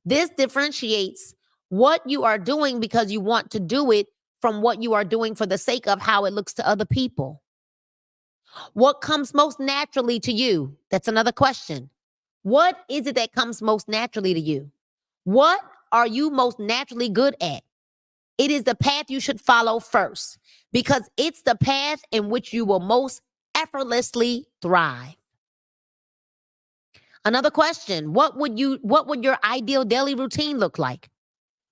This differentiates what you are doing because you want to do it from what you are doing for the sake of how it looks to other people. What comes most naturally to you? That's another question. What is it that comes most naturally to you? What are you most naturally good at? It is the path you should follow first because it's the path in which you will most effortlessly thrive. Another question, what would your ideal daily routine look like?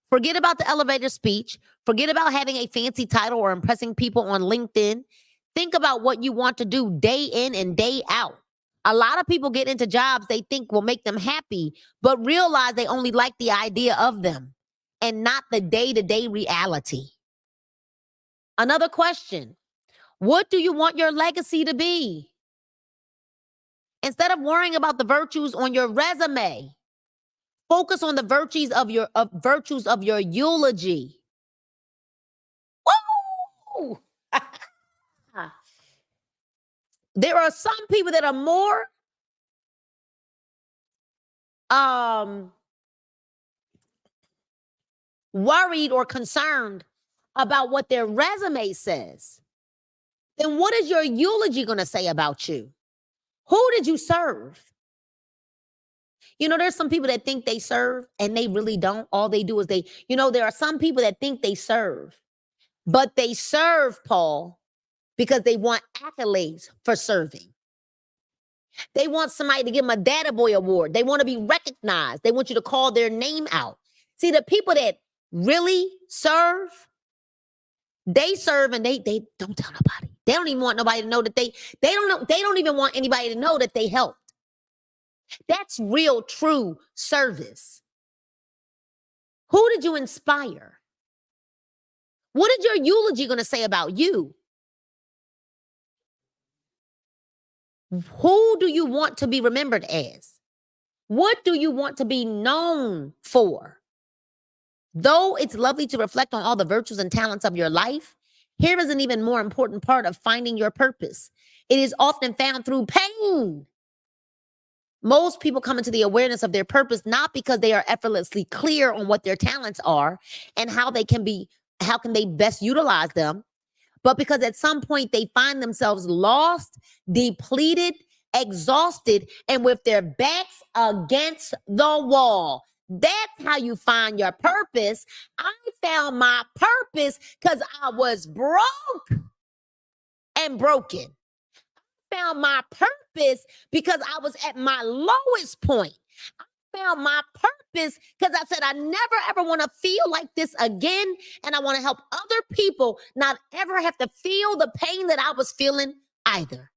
Forget about the elevator speech. Forget about having a fancy title or impressing people on LinkedIn. Think about what you want to do day in and day out. A lot of people get into jobs they think will make them happy, but realize they only like the idea of them and not the day-to-day reality. Another question, what do you want your legacy to be? Instead of worrying about the virtues on your resume, focus on the virtues of your eulogy. Woo! There are some people that are more worried or concerned about what their resume says. Then what is your eulogy going to say about you? Who did you serve? You know, there's some people that think they serve and they really don't. All they do is there are some people that think they serve, but they serve, Paul, because they want accolades for serving. They want somebody to give them a Data Boy award. They want to be recognized. They want you to call their name out. See, the people that really serve, they serve and they don't tell nobody. They don't even want nobody to know that they don't even want anybody to know that they helped. That's real, true service. Who did you inspire? What is your eulogy going to say about you? Who do you want to be remembered as? What do you want to be known for? Though it's lovely to reflect on all the virtues and talents of your life, here is an even more important part of finding your purpose. It is often found through pain. Most people come into the awareness of their purpose not because they are effortlessly clear on what their talents are and how can they best utilize them, but because at some point they find themselves lost, depleted, exhausted, and with their backs against the wall. That's how you find your purpose. I found my purpose because I was broke and broken. found my purpose because I was at my lowest point. I found my purpose because I said, I never ever want to feel like this again. And I want to help other people not ever have to feel the pain that I was feeling either.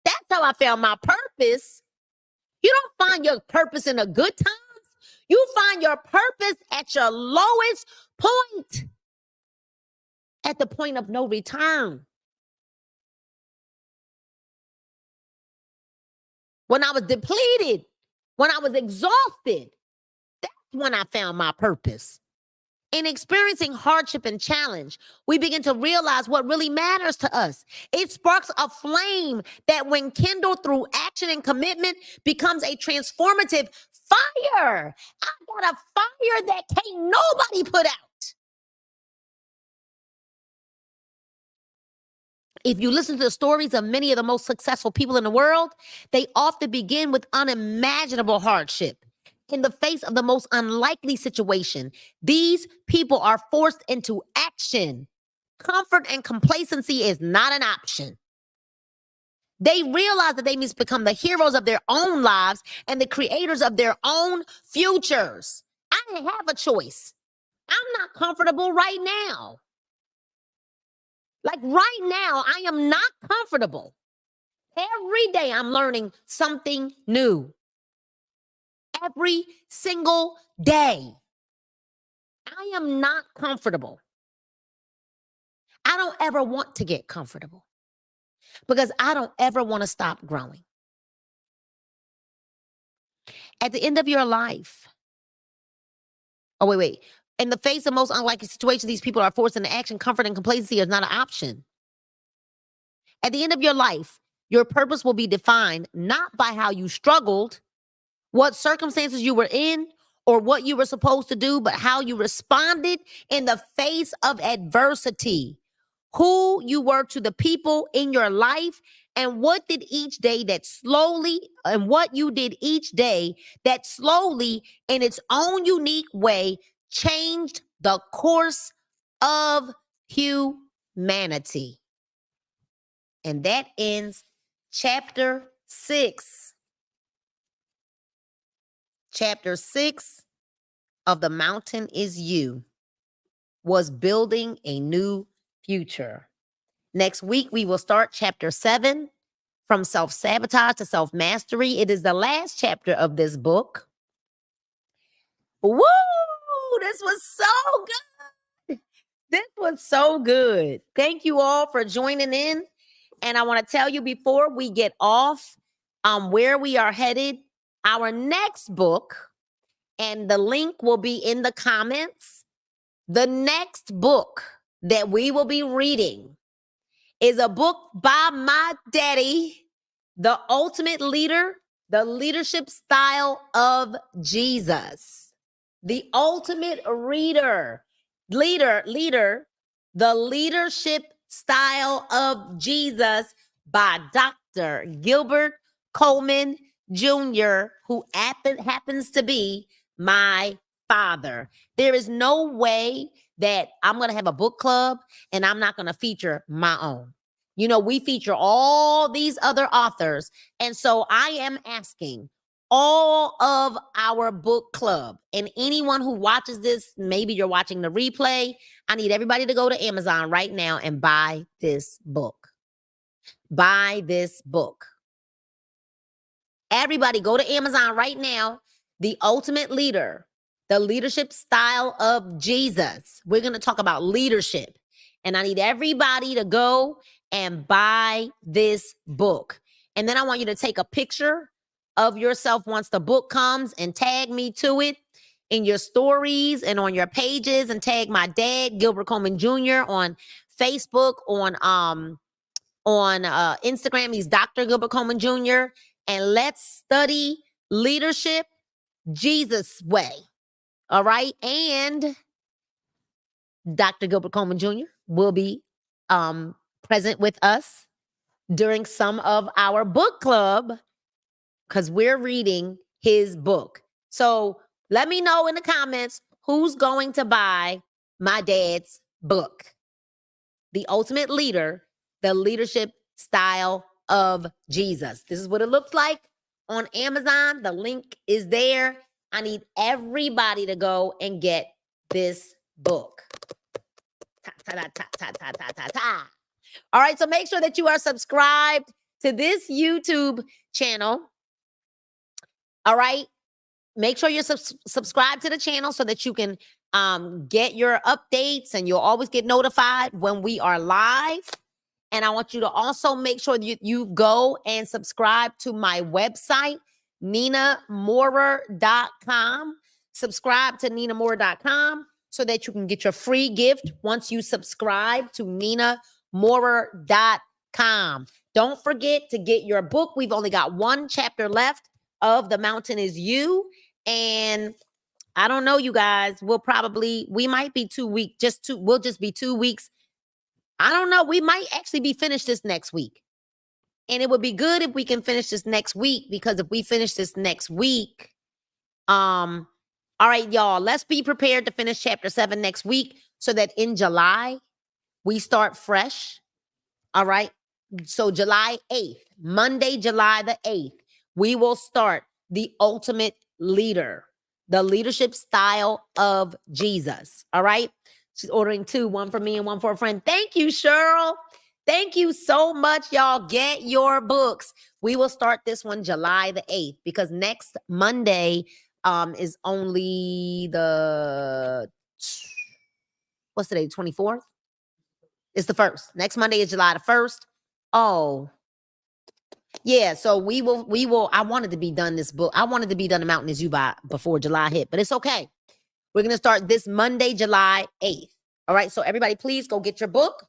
That's how I found my purpose. You don't find your purpose in a good times. You find your purpose at your lowest point, at the point of no return. When I was depleted, when I was exhausted, that's when I found my purpose. In experiencing hardship and challenge, we begin to realize what really matters to us. It sparks a flame that, when kindled through action and commitment, becomes a transformative fire. I got a fire that can't nobody put out. If you listen to the stories of many of the most successful people in the world, they often begin with unimaginable hardship. In the face of the most unlikely situation, these people are forced into action. Comfort and complacency is not an option. They realize that they must become the heroes of their own lives and the creators of their own futures. I didn't have a choice. I'm not comfortable right now. Like right now, I am not comfortable. Every day I'm learning something new. Every single day. I am not comfortable. I don't ever want to get comfortable because I don't ever want to stop growing. At the end of your life, wait. In the face of most unlikely situations, these people are forced into action. Comfort and complacency is not an option. At the end of your life, your purpose will be defined not by how you struggled, what circumstances you were in, or what you were supposed to do, but how you responded in the face of adversity, who you were to the people in your life, and what you did each day that slowly, in its own unique way, changed the course of humanity. And that ends chapter 6. Chapter 6 of The Mountain Is You was building a new future. Next week, we will start chapter 7, from self-sabotage to self-mastery. It is the last chapter of this book. Woo! This was so good. This was so good. Thank you all for joining in. And I want to tell you before we get off where we are headed. Our next book, and the link will be in the comments. The next book that we will be reading is a book by my daddy, The Ultimate Leader, The Leadership Style of Jesus. The Ultimate Leader, The Leadership Style of Jesus by Dr. Gilbert Coleman Jr., who happens to be my father. There is no way that I'm going to have a book club and I'm not going to feature my own. You know, we feature all these other authors. And so I am asking all of our book club and anyone who watches this, maybe you're watching the replay, I need everybody to go to Amazon right now and buy this book. Buy this book. Everybody go to Amazon right now. The Ultimate Leader, The Leadership Style of Jesus. We're going to talk about leadership. And I need everybody to go and buy this book. And then I want you to take a picture of yourself once the book comes and tag me to it in your stories and on your pages, and tag my dad, Gilbert Coleman Jr., on Facebook, on Instagram. He's Dr. Gilbert Coleman Jr. And let's study leadership Jesus way. All right. And Dr. Gilbert Coleman Jr. will be present with us during some of our book club because we're reading his book. So let me know in the comments who's going to buy my dad's book, The Ultimate Leader, The Leadership Style of Jesus. This is what it looks like on Amazon. The link is there. I need everybody to go and get this book. Ta, ta, ta, ta, ta, ta, ta, ta, ta. All right, so make sure that you are subscribed to this YouTube channel. All right, make sure you're subscribed to the channel so that you can get your updates and you'll always get notified when we are live. And I want you to also make sure that you go and subscribe to my website, ninamoorer.com. Subscribe to ninamoorer.com so that you can get your free gift once you subscribe to ninamoorer.com. Don't forget to get your book. We've only got one chapter left of The Mountain Is You. And I don't know, you guys, we might be 2 weeks, we'll just be 2 weeks. I don't know. We might actually be finished this next week. And it would be good if we can finish this next week, because if we finish this next week, all right, y'all, let's be prepared to finish chapter 7 next week so that in July, we start fresh. All right. So July 8th, Monday, July the 8th, we will start The Ultimate Leader, the leadership style of Jesus. All right. She's ordering 2, one for me and one for a friend. Thank you, Cheryl. Thank you so much, y'all. Get your books. We will start this one July the 8th, because next Monday is only what's today, 24th? It's the 1st. Next Monday is July the 1st. Oh, yeah. So we will, I wanted to be done this book. I wanted to be done The Mountain Is You before July hit, but it's okay. We're going to start this Monday, July 8th. All right. So everybody, please go get your book.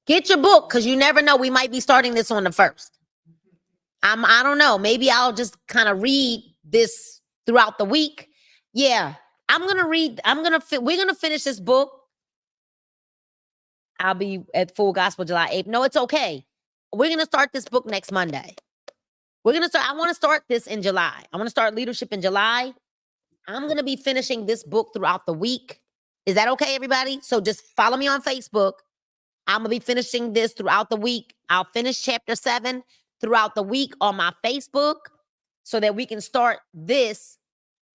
Get your book, because you never know. We might be starting this on the 1st. I don't know. Maybe I'll just kind of read this throughout the week. Yeah. We're going to finish this book. I'll be at Full Gospel July 8th. No, it's okay. We're going to start this book next Monday. I want to start this in July. I want to start leadership in July. I'm going to be finishing this book throughout the week. Is that okay, everybody? So just follow me on Facebook. I'm going to be finishing this throughout the week. I'll finish chapter 7 throughout the week on my Facebook so that we can start this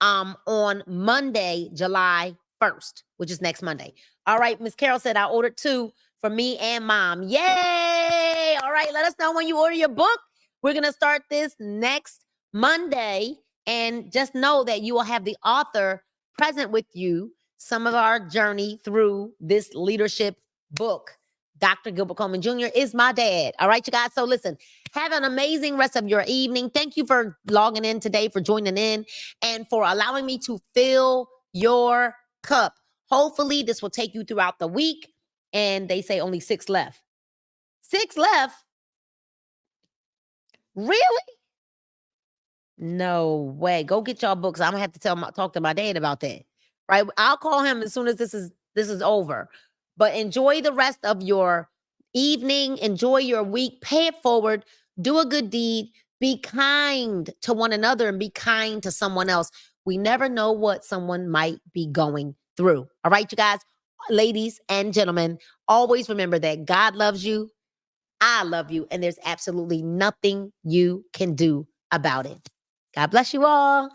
on Monday, July 1st, which is next Monday. All right. Miss Carol said I ordered 2 for me and mom. Yay. All right. Let us know when you order your book. We're going to start this next Monday, and just know that you will have the author present with you some of our journey through this leadership book. Dr. Gilbert Coleman Jr. is my dad. All right, you guys. So listen, have an amazing rest of your evening. Thank you for logging in today, for joining in, and for allowing me to fill your cup. Hopefully this will take you throughout the week. And they say only 6 left. 6 left? Really? No way. Go get y'all books. I'm gonna have to talk to my dad about that. Right? I'll call him as soon as this is over. But enjoy the rest of your evening. Enjoy your week. Pay it forward. Do a good deed. Be kind to one another and be kind to someone else. We never know what someone might be going through. All right, you guys, ladies and gentlemen, always remember that God loves you. I love you. And there's absolutely nothing you can do about it. God bless you all.